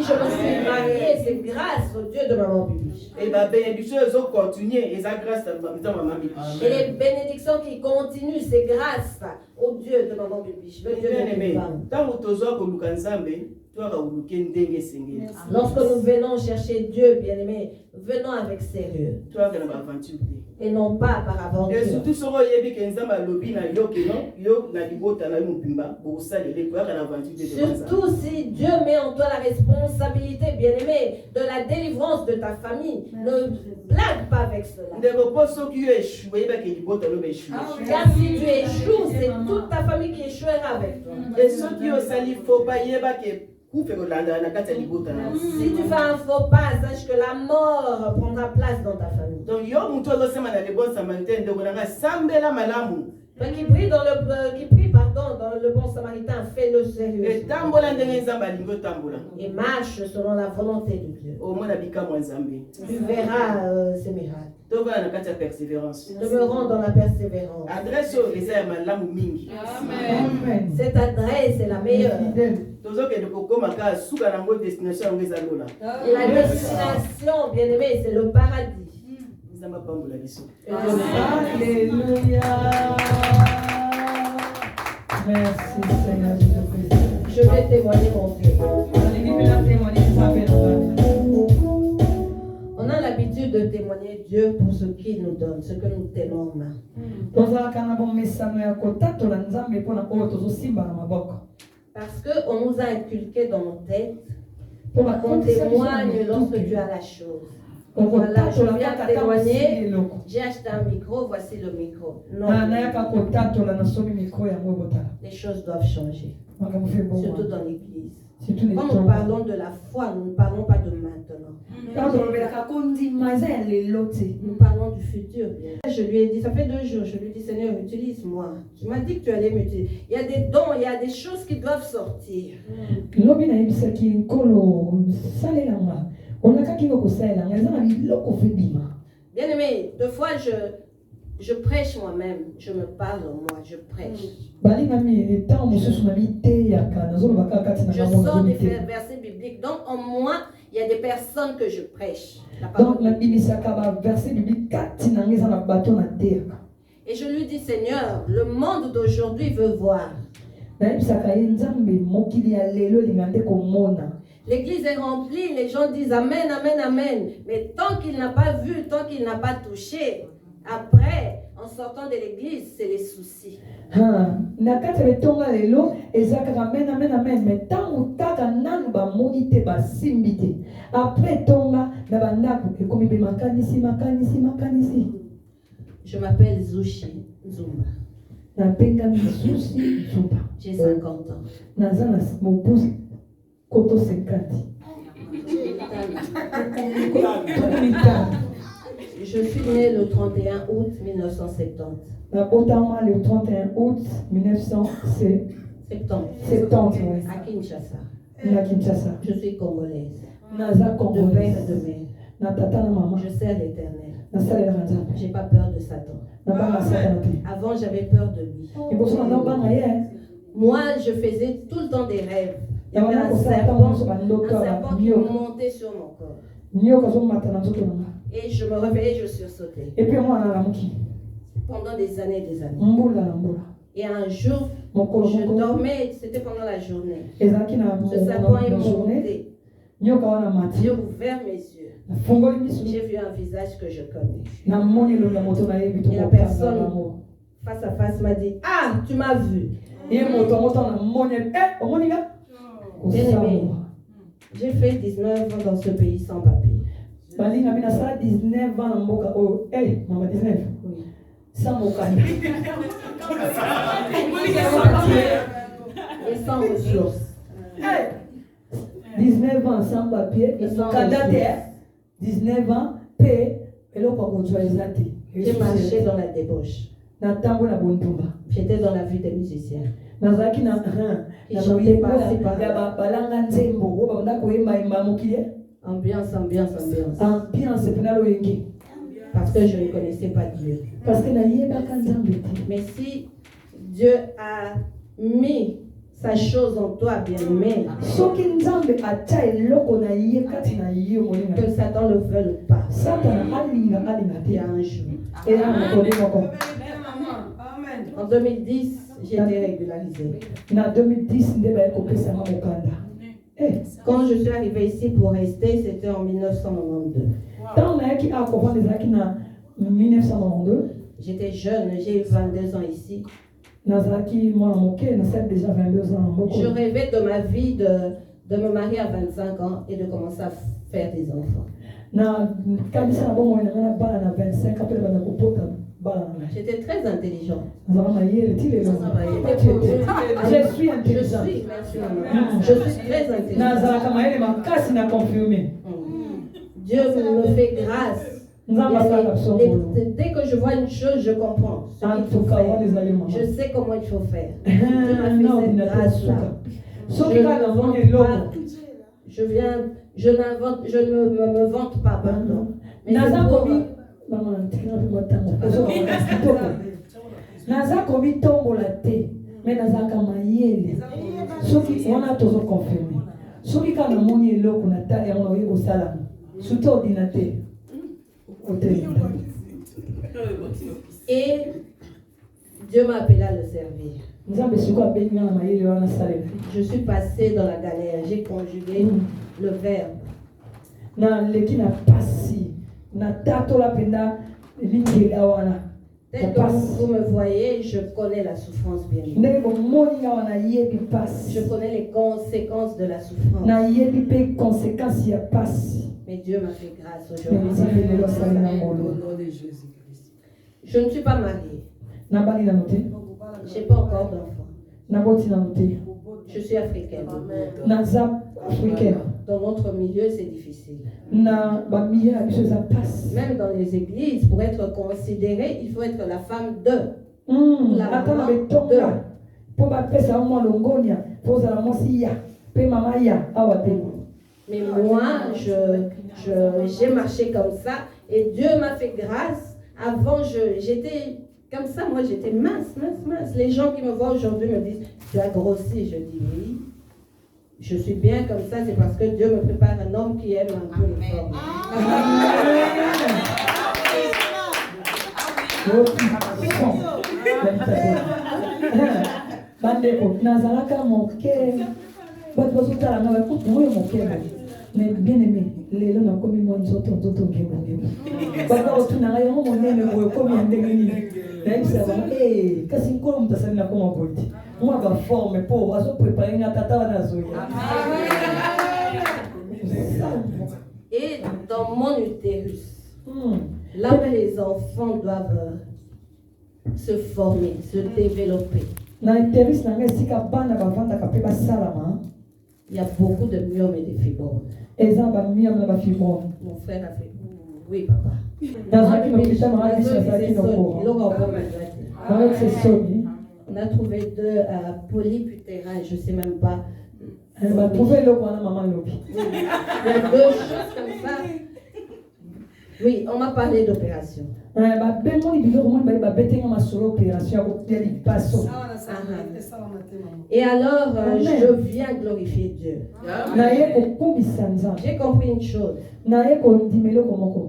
suis mariée, c'est grâce au Dieu de maman Bibiche. Et la bénédiction, elles ont continué, et c'est grâce à maman Bibiche. Et les bénédictions qui continuent, c'est grâce au Dieu de maman Bibiche. Le Dieu de lorsque nous venons chercher Dieu, bien-aimé, venons avec sérieux. Et non pas par aventure. Et surtout, surtout si Dieu met en toi la responsabilité, bien-aimé, de la délivrance de ta famille, ne blague pas avec cela. Car si tu échoues, c'est toute ta famille qui échouera avec toi. Et ceux qui ont sali, faut pas y si tu fais un faux pas, sache que la mort prendra place dans ta famille. Donc, qui prie dans le bon samaritain, fais-le sérieux. Et marche selon la volonté de Dieu. Tu verras ces miracles. Demeurons dans la persévérance. Amen. Cette adresse est la meilleure. Et la destination, bien aimé, c'est le paradis. Alléluia. Merci Seigneur Jésus-Christ. Je vais témoigner mon Dieu. On a l'habitude de témoigner Dieu pour ce qu'il nous donne, ce que nous tenons en main. Parce qu'on nous a inculqué dans nos têtes qu'on témoigne lorsque Dieu a la chose. Voilà, je viens témoigner, j'ai acheté un micro, voici le micro. Non, les choses doivent changer, surtout dans l'église. Quand nous parlons de la foi, nous ne parlons pas de maintenant. Nous parlons du futur. Je lui ai dit, ça fait 2 jours, je lui ai dit, Seigneur, utilise-moi. Tu m'as dit que tu allais m'utiliser. Il y a des dons, il y a des choses qui doivent sortir. Bien aimé, 2 fois je prêche moi-même, je me parle en moi, je prêche. Je sors des versets bibliques. Donc en moi, il il y a des personnes que je prêche. La Donc, parole de Dieu. verset biblique 4, na bateau na terre. Et je lui dis, Seigneur, le monde d'aujourd'hui veut voir. L'église L'église est remplie, les gens disent Amen, Amen, Amen. Mais tant qu'il n'a pas vu, tant qu'il n'a pas touché, après, en sortant de l'église, c'est les soucis. Je m'appelle Zushi Zumba. J'ai 50 ans. Je suis née le 31 août 1970. Le 31 août 1970. À Kinshasa. Kinshasa. Je suis congolaise. De De père et de mère. Je sers l'Éternel. Je n'ai pas peur de Satan. Avant, j'avais peur de lui. Moi, je faisais tout le temps des rêves. Il y avait un serpent qui montait sur mon corps. Et je me réveillais, je sursautais. Pendant des années et des années. Et un jour, je dormais, c'était pendant la journée. Ce serpent est monté. J'ai ouvert mes yeux. J'ai vu un visage que je connais. Et la personne face à face m'a dit, ah, tu m'as vu. Bien-aimé, j'ai fait 19 ans dans ce pays sans papier. 19 ans, maman 19. Oui. Sans Et sans ressources. 19 ans sans papier, Et sans 19 ans, paix, et l'eau pour j'ai marché dans la débauche. J'étais dans la vie des musiciens. Qui chantaient par-ci par-là. Ambiance. Parce que je ne connaissais pas Dieu. Mais si Dieu a mis sa chose en toi, bien-aimé, que Satan ne le veuille pas, il y a un jour. En 2010, j'ai été régularisée. Quand je suis arrivée ici pour rester, c'était en 1992. J'étais jeune, j'ai eu 22 ans ici. Je rêvais de ma vie de me marier à 25 ans et de commencer à faire des enfants. J'étais très intelligent. Je suis intelligent. Je suis très intelligent. Dieu me fait grâce. Dès que je vois une chose, je comprends ce qu'il faut faire. Je sais comment il faut faire. Dieu m'a fait cette grâce-là. Je ne me vante pas, pardon. Mais naza komi tombola te mais nazalaka mayele soki wana tozo confirme soki kaka namoni eloko na tali yango naoyi kosalama surtout ordinateur. Et Dieu m'a appelé à le servir. Je suis passée dans la galère, j'ai conjugué le verbe. Tel que vous me voyez, je connais la souffrance bien. Je connais les conséquences de la souffrance. Mais Dieu m'a fait grâce aujourd'hui. Je ne suis pas mariée. Je n'ai pas encore d'enfant. Je suis africaine. Dans notre milieu, c'est difficile. Même dans les églises, pour être considéré, il faut être la femme de. La maman de. Mais moi, j'ai marché comme ça et Dieu m'a fait grâce. Avant, j'étais comme ça, moi j'étais mince. Les gens qui me voient aujourd'hui me disent, tu as grossi. Je dis oui. Je suis bien comme ça, c'est parce que Dieu me prépare un homme qui aime un peu le fort. Bandeko, nazalaka moke. Bato bazotala na bakutu oyo moke. Mais bien aimé, lelo nakomi mwa nzoto ngebo. Bato otuna yango monene oyo komi ndenge nini. Nayebisa bango, kasi nkolo moto asali nakoma boye. Moi ba forme po azo préparer nga tata wana azoya. Et dans mon utérus, là où les enfants doivent se former, se développer. Na utérus na nga sika bana bavandaka pe basalama. Il y a beaucoup de myomes et de fibromes. Eza ba myome na ba fibrome. Mon frère a fait oui papa. On a trouvé 2 polyputérin, je ne sais même pas. Elle m'a trouvé le point maman Il y a 2 choses comme ça. Oui, on m'a parlé d'opération. Et alors, je viens glorifier Dieu. J'ai compris une chose.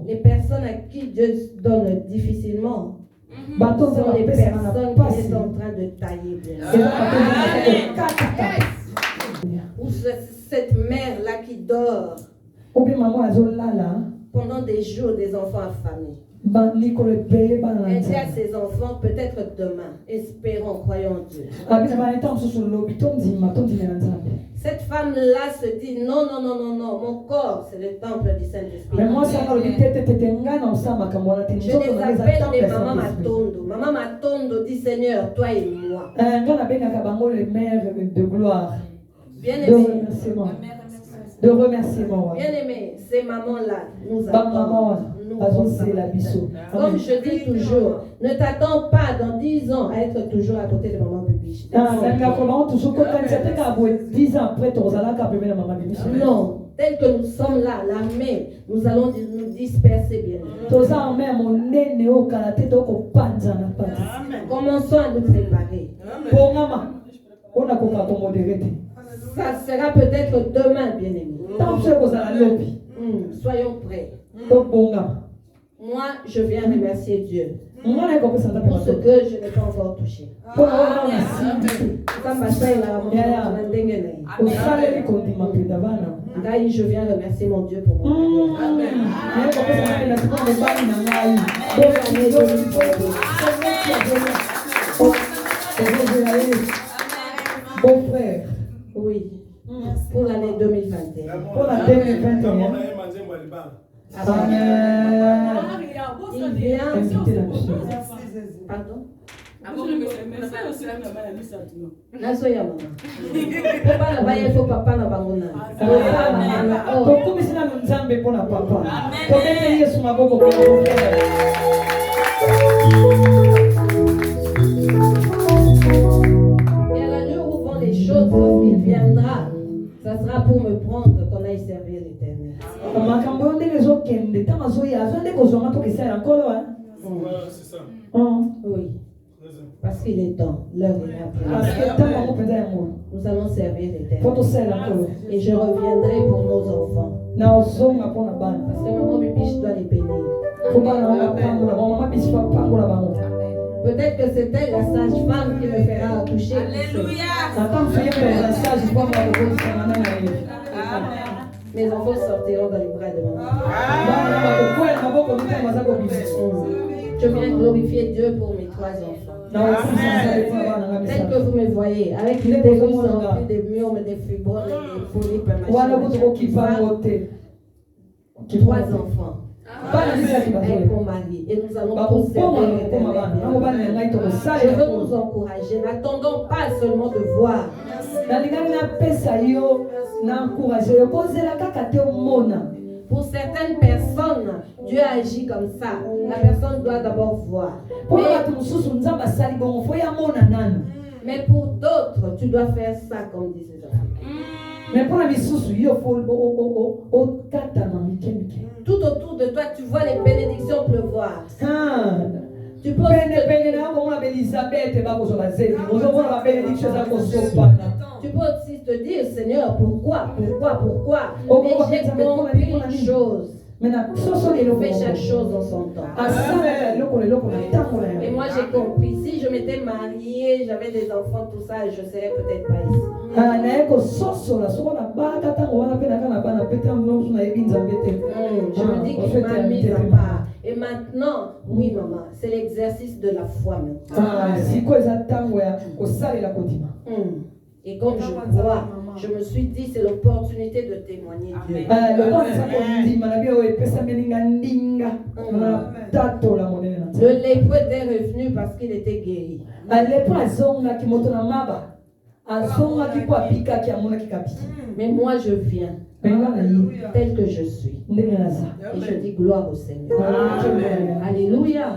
Les personnes à qui Dieu donne difficilement sont les personnes qui sont en train de tailler bien. Ou cette mère-là qui dort pendant des jours, des enfants affamés. Elle dit à ses enfants, peut-être demain, espérons, croyons en Dieu. Cette femme-là se dit, non, mon corps, c'est le temple du Saint-Esprit. Je les appelle les mamans Matondo. Maman Matondo dit, Seigneur, toi et moi. Bien aimé. De remerciements. Bien aimé, ces mamans-là nous attendent. Comme je dis toujours, ne t'attends pas dans 10 ans à être toujours à côté de maman Bibiche. Non, tel que nous sommes là, l'armée, nous allons nous disperser bien. Commençons à nous préparer. Ça sera peut-être demain, bien aimé. Soyons prêts. Moi, je viens remercier Dieu pour ce que je n'ai pas encore touché. Je viens remercier mon Dieu pour mon bon frère. Oui. Pour l'année 2021. Pour la 2021. Amen. Il vient. Pardon? Nasoya mama. Papa na baye fo papa na bangona. To komisina nzambe pona papa. To bete Yesu maboko kwa frère. Et à l'heure où vont les choses, il viendra. Ça sera pour me prendre qu'on aille servir l'Éternel. C'est ça. Oui. Parce qu'il est temps, l'heure est là. Nous allons servir l'Éternel. Et je reviendrai pour nos enfants. Parce que maman Bibiche doit les bénir. Peut-être que c'est elle, la sage-femme, qui me fera accoucher. Mes enfants sortiront dans les bras de maman. Je viens glorifier Dieu pour mes 3 enfants. Tel que vous me voyez, avec les dégoûts remplis de myomes, de fibromes, de polypes, 3 enfants. Avec mon mari. Et nous allons tous servir l'Éternel. Je veux nous encourager. N'attendons pas seulement de voir. Pour certaines personnes, Dieu agit comme ça. La personne doit d'abord voir. Mais pour d'autres, tu dois faire ça comme disent les Africains. Mais pour la misusu, il faut tout autour de toi, tu vois les bénédictions pleuvoir. Tu peux Tu peux aussi te dire, Seigneur, pourquoi? Mais j'ai compris une chose. Il fait chaque chose dans son temps. Et moi j'ai compris, si je m'étais mariée, j'avais des enfants, tout ça, je ne serais peut-être pas ici. Je me dis qu'il m'a mis à part. Et maintenant, oui maman, c'est l'exercice de la foi maintenant. Et comme je crois, je me suis dit, c'est l'opportunité de témoigner Dieu. Le lépreux était revenu parce qu'il était guéri. Mais moi je viens tel que je suis. Et je dis gloire au Seigneur. Alléluia.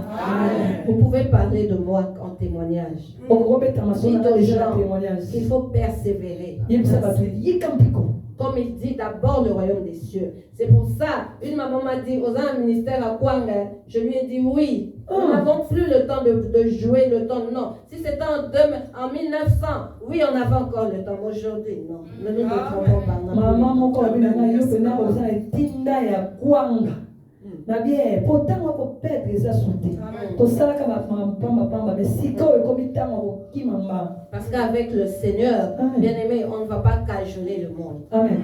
Vous pouvez parler de moi en témoignage. Dites aux gens qu'il faut persévérer. Comme il dit d'abord le royaume des cieux. C'est pour ça, une maman m'a dit, aux un ministère à Kwanga, je lui ai dit oui. Nous n'avons plus le temps de jouer, le temps, non. Si c'était en 1900, oui, on avait encore le temps. Aujourd'hui, non. Ne nous trompons pas. Maman, mon corps, parce qu'avec le Seigneur, bien aimé, on ne va pas cajoler le monde. Amen.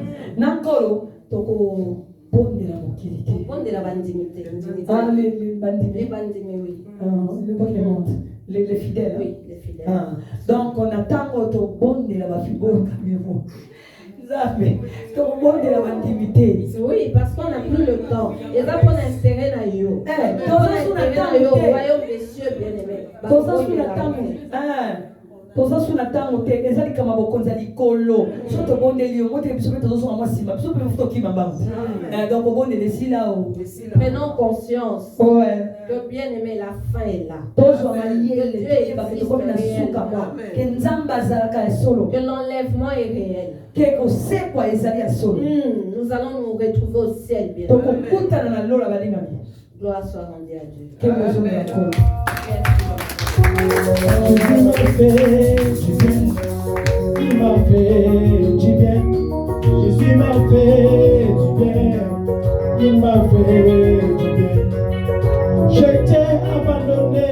De la bandimité. Les bandimés, oui. Les fidèles. Oui, les fidèles. Donc on attend au bon de la figure. Oui, parce qu'on n'a plus le temps. Et là, on a intérêt à yo. On a intérêt à yo, au royaume des cieux, bien aimé. Toza suna tango te ezali kama bokonza likolo soto bondeli yo mote biso beto zo mwa sima biso pe futo ki mamba donc bondeli sila o prenons conscience que bien aimé la fin est là. Tozo mayele te ba ke ko na suka kwa ke nzamba zalaka solo que l'enlèvement est réel. Que ko se kwa ezali ya solo. Nous allons nous retrouver au ciel bien. Donc kutana na lola balinga mi. Gloire soit rendue à Dieu. Que nous sommes d'accord. Il m'a fait du bien. Jésus m'a fait du bien. Il m'a fait du bien. J'étais abandonné,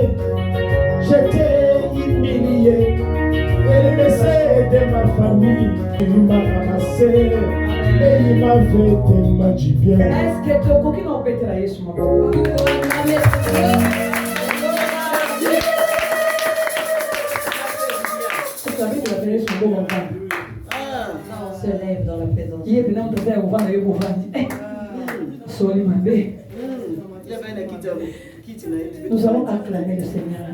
j'étais humilié, élevé de ma famille. Il m'a ramassé et il m'a fait tellement du bien. Est-ce que tu as beaucoup de la Yesu mama? On se lève dans la présence. Nous allons acclamer le Seigneur.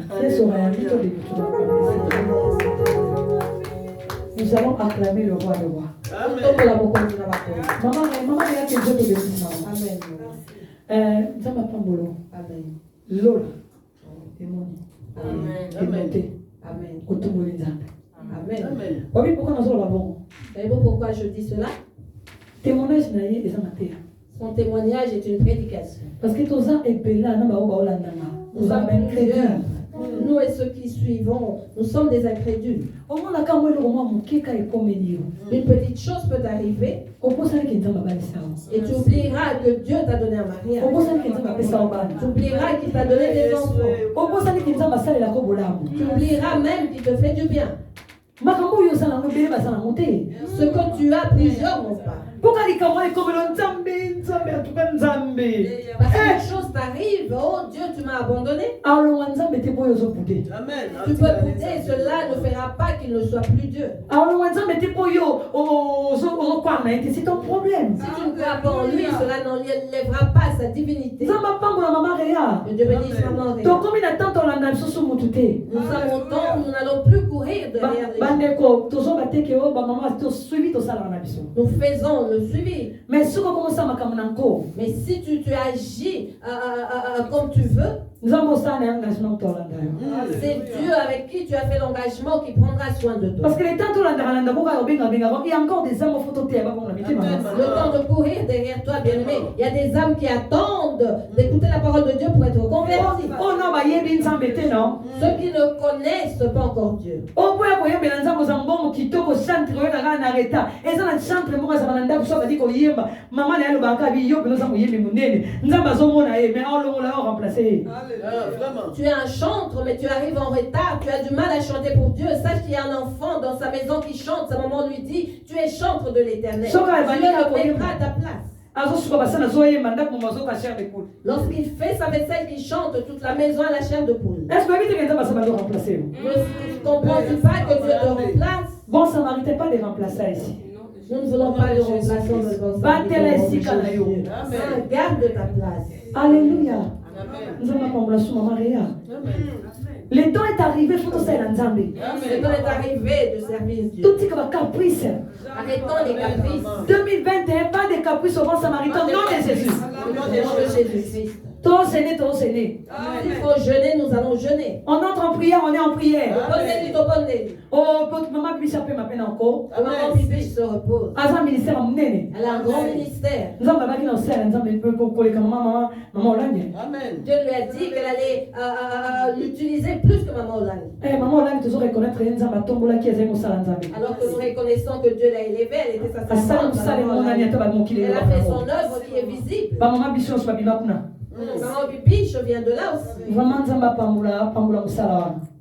Nous allons acclamer le roi des rois. Maman, il y a que Dieu te bénisse. Amen. Amen. Lola. Amen. Amen. Amen. Oui, pourquoi nous allons bon? Savez-vous pourquoi je dis cela? Témoignage n'est pas matin. Son témoignage est une prédication. Parce que tous gens est là, nous sommes incrédules. Nous et ceux qui suivons, nous sommes des incrédules. Une petite chose peut arriver et tu oublieras que Dieu t'a donné un mariage. Tu oublieras qu'il t'a donné des enfants. Tu oublieras même qu'il te fait du bien. Ce que tu as, plusieurs n'ont pas. Parce que les choses t'arrivent, oh Dieu, tu m'as abandonné. Amen. Tu peux douter, cela ne fera pas qu'il ne soit plus Dieu. C'est ton problème. Si tu ne crois pas en lui, cela n'enlèvera pas sa divinité. Que Dieu bénisse maman. Nous avons temps où nous n'allons plus courir derrière les gens. Nous faisons le suivi. Mais si tu agis comme tu veux, c'est Dieu avec qui tu as fait l'engagement qui prendra soin de toi. Parce que le temps il y a encore des âmes le temps de courir derrière toi, bien-aimé. Il y a des âmes qui attendent d'écouter la parole de Dieu pour être convertis. Oh non, bah yébi nzambete non. Ceux qui ne connaissent pas encore Dieu. Oh boya ko yembe nzambo zambo kitoko centre ko na na reta. Eza na centre mo za na ndabu so ba diko yemba. Mama na yalo ba ka bi yo bino zambo yembe munene. Nzamba zo mona e mais on l'a remplacé. Tu es un chantre mais tu arrives en retard, tu as du mal à chanter pour Dieu. Sache qu'il y a un enfant dans sa maison qui chante, sa maman lui dit tu es chantre de l'Éternel. Dieu le mettra à ta place. Lorsqu'il fait sa vaisselle, qu'il chante, toute la maison a la chair de poule. Est-ce que Ne comprends-tu pas que Dieu te remplace? Bon Samaritain, pas de remplaçants ici. Nous ne voulons pas de remplaçants de bon Samaritain. Garde ta place. Alléluia. Le temps est arrivé, il faut que ça Le temps est arrivé de servir Dieu. tout ce caprice. Arrêtons les caprices. 2021, pas de caprices au bon Samaritain, non de Jésus. Au nom de Jésus-Christ. Ton séné, ton séné. S'il faut jeûner, nous allons jeûner. On entre en prière, on est en prière. Oh, maman Bibi s'appelle ma peine encore. Maman Bibi se repose. Asa ministère à Mounene. Elle a un grand ministère. Nous avons pas qui nous sert, nous avons collé comme maman Hollande. Dieu lui a dit qu'elle allait l'utiliser plus que maman Hollande. Eh, maman Hollande, tu dois reconnaître que nous avons tombé là qui est alors que nous reconnaissons que Dieu l'a élevée, elle était sa servante. Elle a fait son œuvre qui est visible. Maman Bichon, je ne Maman Bibi, je viens de là aussi.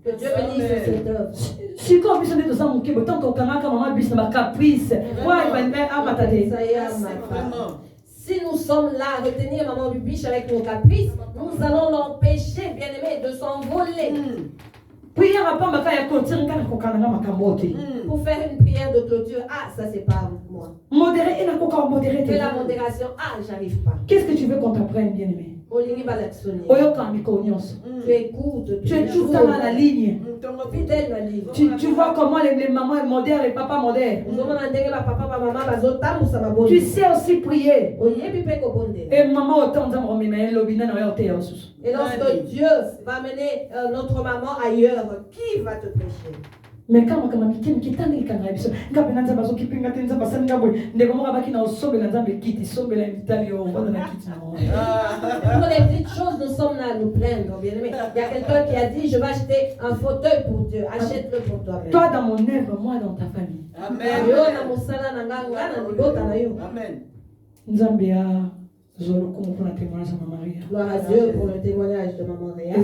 Que Dieu bénisse cette œuvre. Si quand vous êtes dans un monde, tant qu'on a maman Bichon, ma caprice. Si nous sommes là à retenir maman Bibiche avec nos caprices, nous allons l'empêcher, bien aimé, de s'envoler. Pour faire une prière de clôture, ah, ça c'est pas moi. Modérer, et modérer. Fais la modération, ah, j'arrive pas. Qu'est-ce que tu veux qu'on t'apprenne, bien aimé? Tu écoutes, tu es tout le temps à la ligne. Fidèle la ligne. Tu vois comment les mamans modèrent, les papas modèrent. Tu sais aussi prier. Et maman autant et lorsque Dieu va mener notre maman ailleurs, qui va te prêcher? Mais quand on qui t'en quand pour les petites choses, nous sommes là à nous plaindre, bien aimé. Il y a quelqu'un qui a dit, je vais acheter un fauteuil pour Dieu. Achète-le pour toi-même. Toi dans mon œuvre, moi dans ta famille. Amen. Amen. Gloire à Dieu pour le témoignage de maman Réa.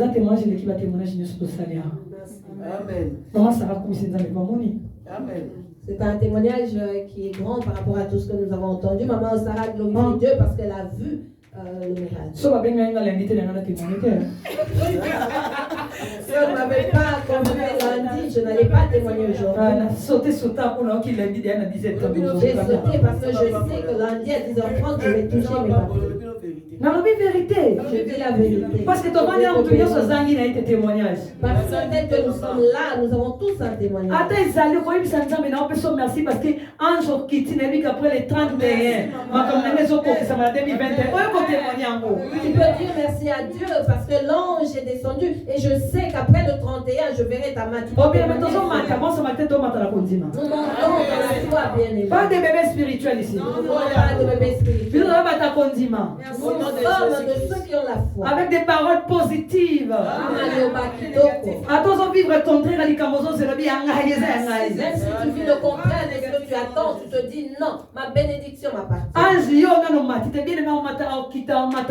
Amen. Maman Sarah, comme c'est dans les mamoni. Amen. C'est un témoignage qui est grand par rapport à tout ce que nous avons entendu. Maman Sarah glorifie Dieu parce qu'elle a vu le miracle. Si on ne m'avait pas convié lundi, je n'allais pas témoigner aujourd'hui. J'ai sauté parce que je sais que lundi à 10h30, je vais toucher mes papiers. Non, mais vérité. Je dis la vérité. Parce que ton mari a obtenu ce témoignage. Parce que dès que nous sommes là, nous avons tous un témoignage. Attends, ils allaient quand ils s'en mais non, personne merci parce que un jour qui t'y n'est qu'après les 31, ma comme les autres qui ça m'a 2021, tu peux dire merci à Dieu parce que l'ange est descendu et je sais qu'après le 31, je verrai ta maturité. Oh bien, mais ton matin, bon, ça m'a été tombé dans la condima. Nous montons dans la foi bien aimée. Pas de bébé spirituel ici. Nous ne pas de bébé spirituel. Nous n'avons pas ta condima. Nous sommes de ceux qui ont la foi. Avec des paroles positives. Attends, vivre contraire à l'ikamozo, c'est le bien. Même si tu vis le contraire de ce que tu attends, tu te dis non, ma bénédiction m'appartient. Ange, yo, non, non, tu t'es bien aimé, on m'a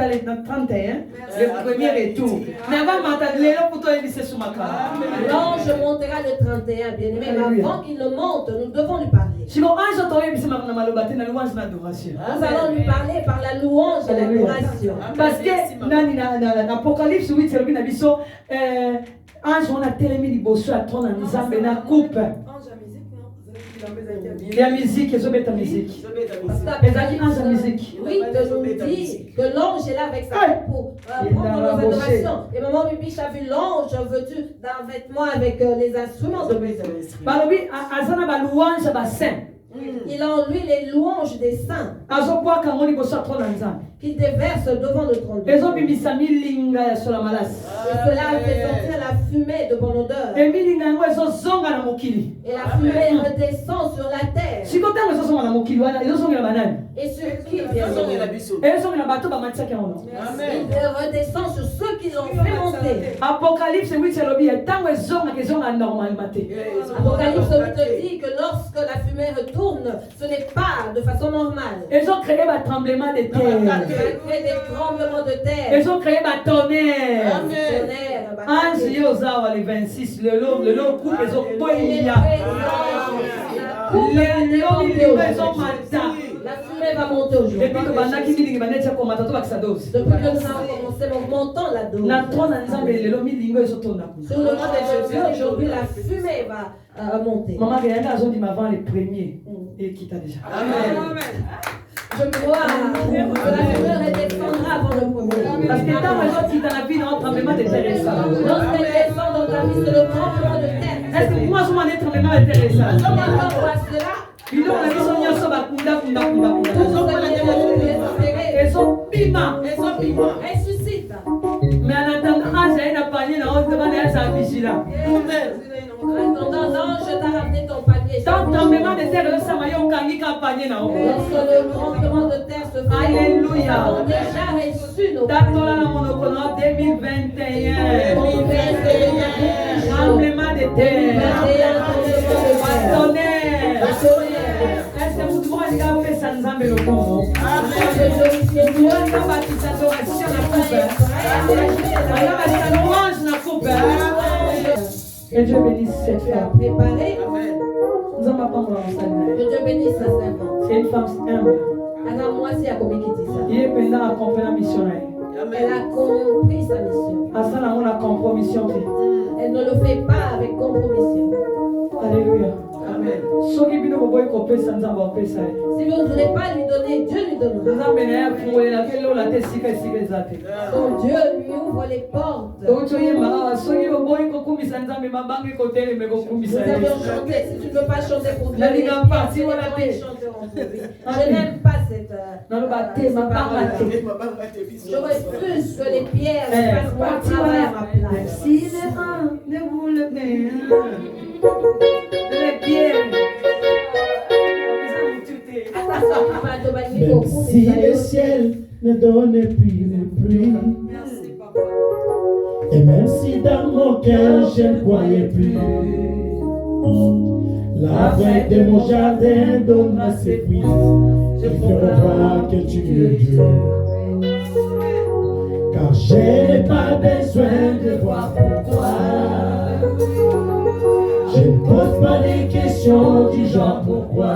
les 31, le premier et tout. Mais avant, l'ange montera le 31, bien aimé, mais avant qu'il ne monte, nous devons lui parler. Nous allons lui parler par la louange et l'adoration. Parce que dans l'Apocalypse 8, c'est le bien abisso, ange, on a télémi liboso à ton en na coupe. La musique, ils ont mis ta musique. Oui, de nous dire que l'ange est là avec sa coupe pour prendre nos adorations. Et maman Bibiche a vu l'ange, veux-tu, d'un vêtement avec les instruments de musique. Balobi, azana ba louange ba saint. Il a en lui les louanges des saints qu'il déverse devant le trône de Dieu. Et cela fait sortir la fumée de bonne odeur. Et la fumée redescend sur la terre. Et sur qui bien sûr? Il redescend sur ceux qui l'ont fait monter. Apocalypse 8 te dit que lorsque la fumée retourne, ce n'est pas de façon normale. Ils ont créé un tremblement de terre. Ils ont créé des tremblements de terre. Ils ont créé un tonnerre. Ange Yozawa le 26, le lot coupe ils ont la fumée va monter aujourd'hui. Depuis que nous avons commencé montant la dose. Sur le nom de Jésus, aujourd'hui la fumée va monter. Maman, il y a un jour avant les premiers et qui t'a déjà. Amen. Je crois que la fumée redescendra avant le premier. Parce que tant que qui dans la vie, non, tremblement de terre. Lorsqu'elle descend dans ta vie, c'est le tremblement de terre. Est-ce que moi, je m'en ai tremblement de terre? Ils sont piment. Ressuscite. Mais en attendant, j'ai un panier dans l'autre devant les vigilant. En attendant, l'ange t'a ramené ton panier. Tant tremblement de terre, ça m'a eu un panier dans l'autre. Lorsque le tremblement de terre se fait, alléluia. On a déjà reçu nos paniers. 2021. Tremblement de terre. Est-ce que vous devez faire ça ensemble le monde? Que Dieu bénisse cette femme. Préparée. Nous allons pas voir ça. Que Dieu bénisse sa servante. C'est une femme humble. Alors moi c'est à combien qui dit ça? Il est pendant à accomplir la mission. Elle a compris sa mission. À ça là on a compromission. Elle ne le fait pas avec compromission. Alléluia. Amen. Si vous ne voulez pas lui donner, Dieu lui donnera. Donc Dieu lui ouvre les portes. Nous avions chanté. Si tu ne veux pas chanter pour Dieu, je n'aime pas cette je refuse que les pierres fassent pas travail à ma place. Si les uns ne voulaient pas les pierres. Même si le ciel ne donne plus de pluie, et même si dans mon cœur je ne croyais plus, la vraie de mon jardin donnera ses fruits. Je crois que tu es Dieu, car je n'ai pas besoin de voir pourquoi. Je ne pose pas des questions du genre pourquoi.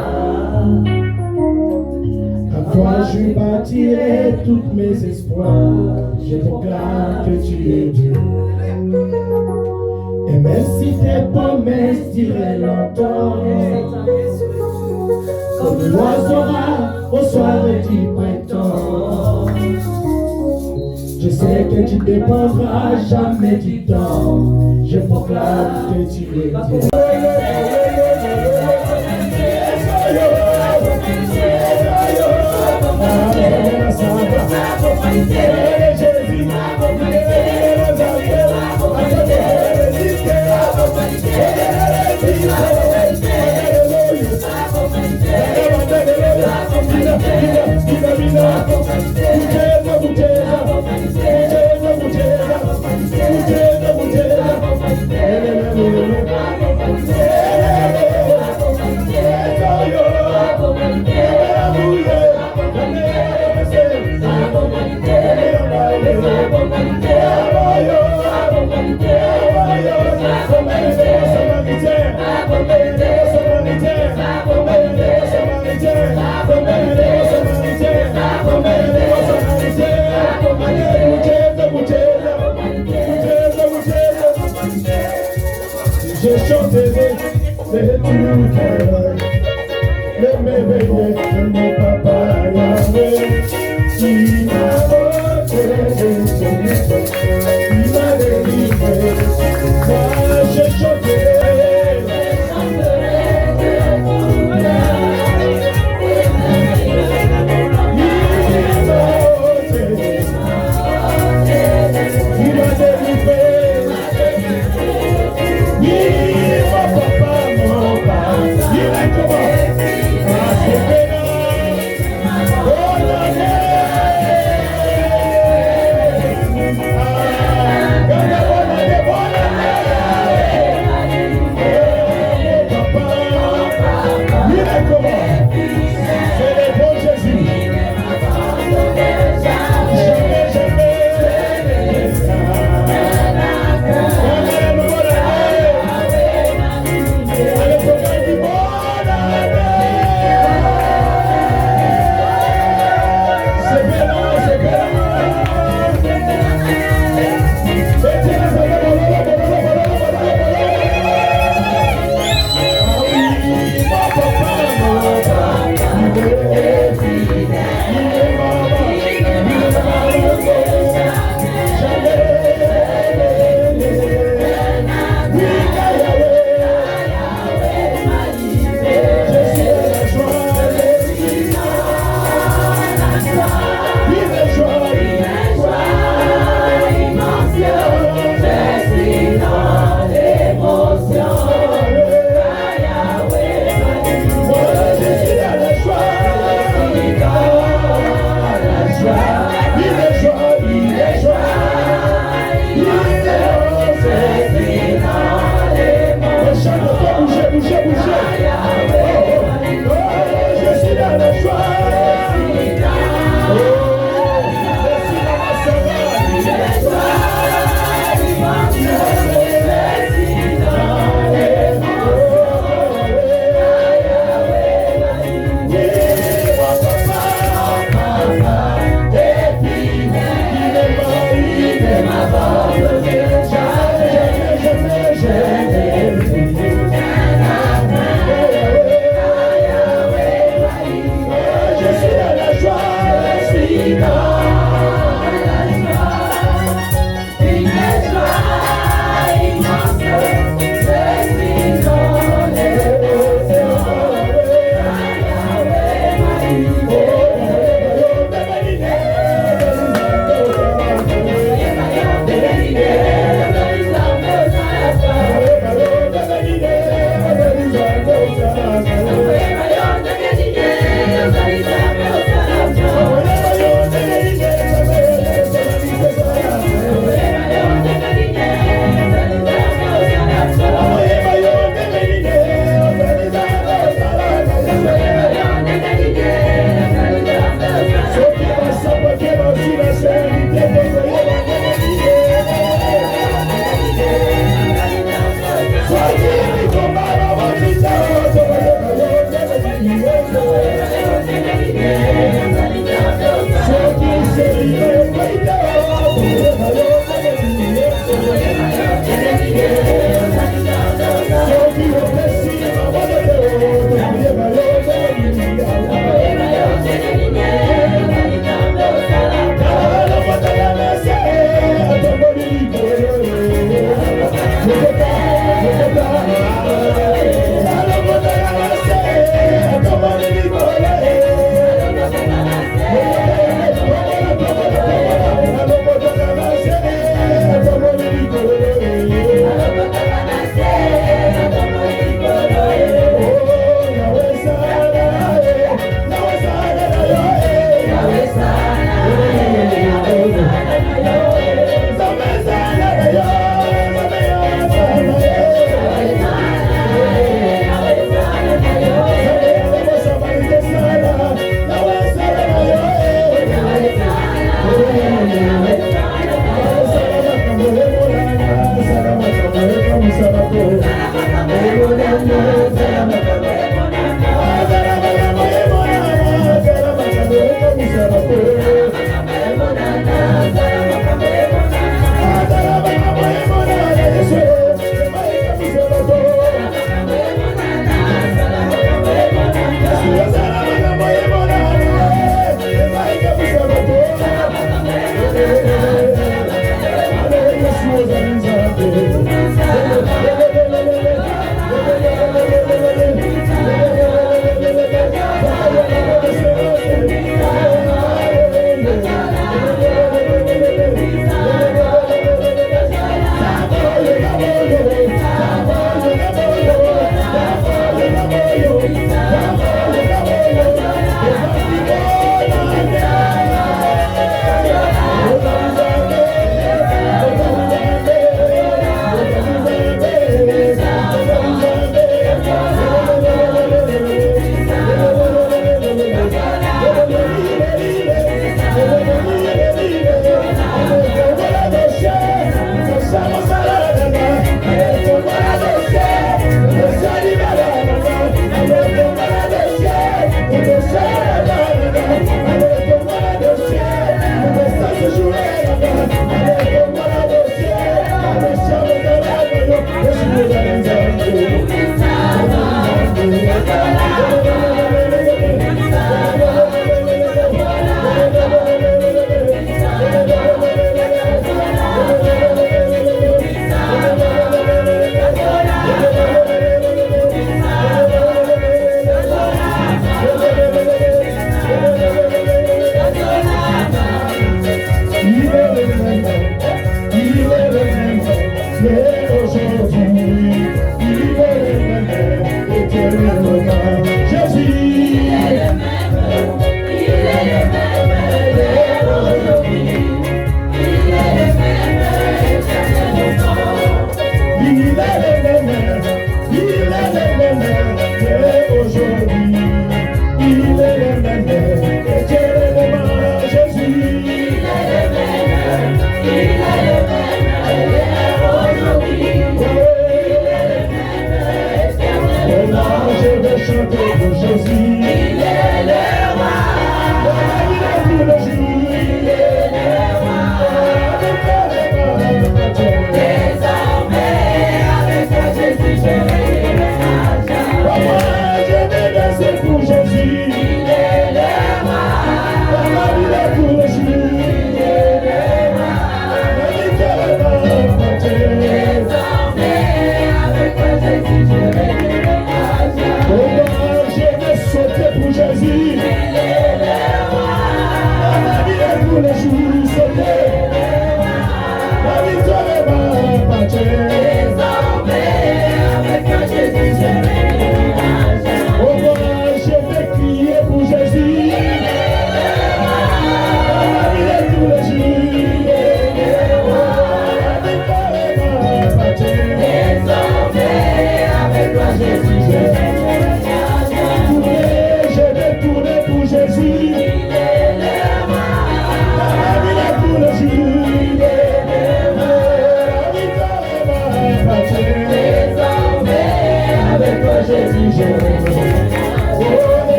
À toi je bâtirai tous mes espoirs. Je proclame que tu es Dieu. Et même si tes promesses diraient longtemps, comme l'oiseau au soir du printemps, je sais que tu ne dépendras jamais du temps. Je proclame que tu es Dieu. Je chanterai les tours, les merveilles de mon papa Yahweh. Il m'a protégé, il m'a délivré. Moi je chanterai.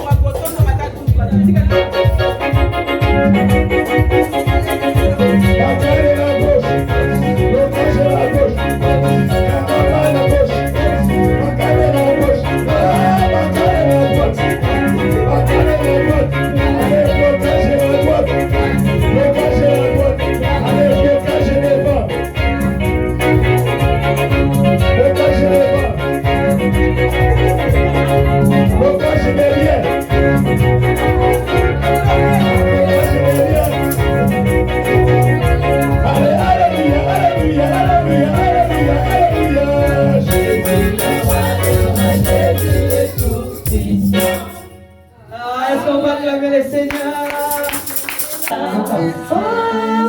Papa.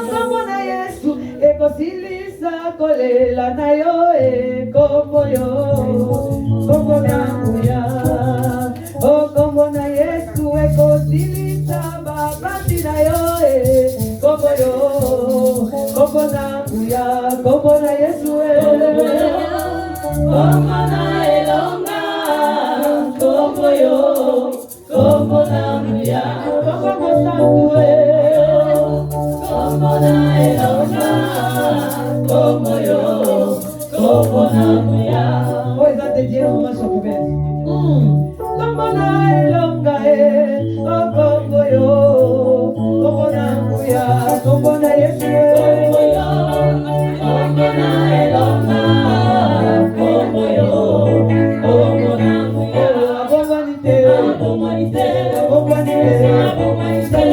Komona Yesu ekosilisa kolela na yo kombo yo kombo nanguya komona Yesu ekosilisa babati na yo kombo yo kombo nanguya komona Yesu komona elonga kombo yo kombo nanguya kombo nanguya komona elonga como yo komona muya oh eza te dire comment ça pouvait komona elonga como yo komona muya komona Yesu como yo komona elonga como yo komona muya abomanite abomanite abomanite abomanite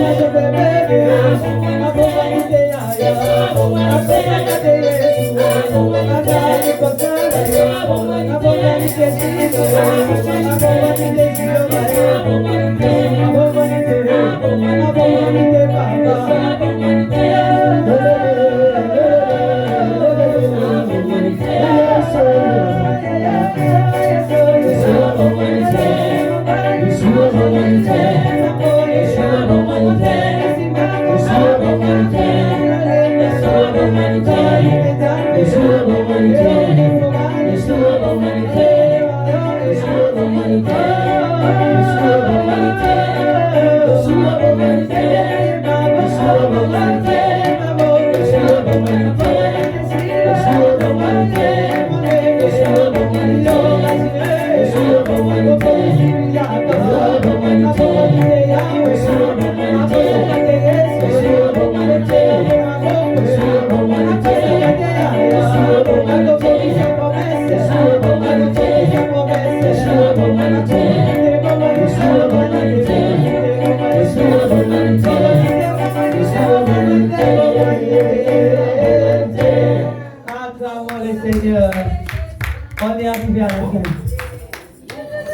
On est arrivé à la fin.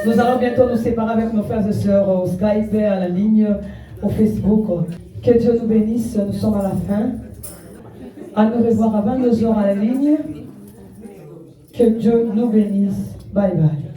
Nous allons bientôt nous séparer avec nos frères et sœurs au Skype, à la ligne, au Facebook. Que Dieu nous bénisse, nous sommes à la fin. À nous revoir à 22h à la ligne. Que Dieu nous bénisse. Bye bye.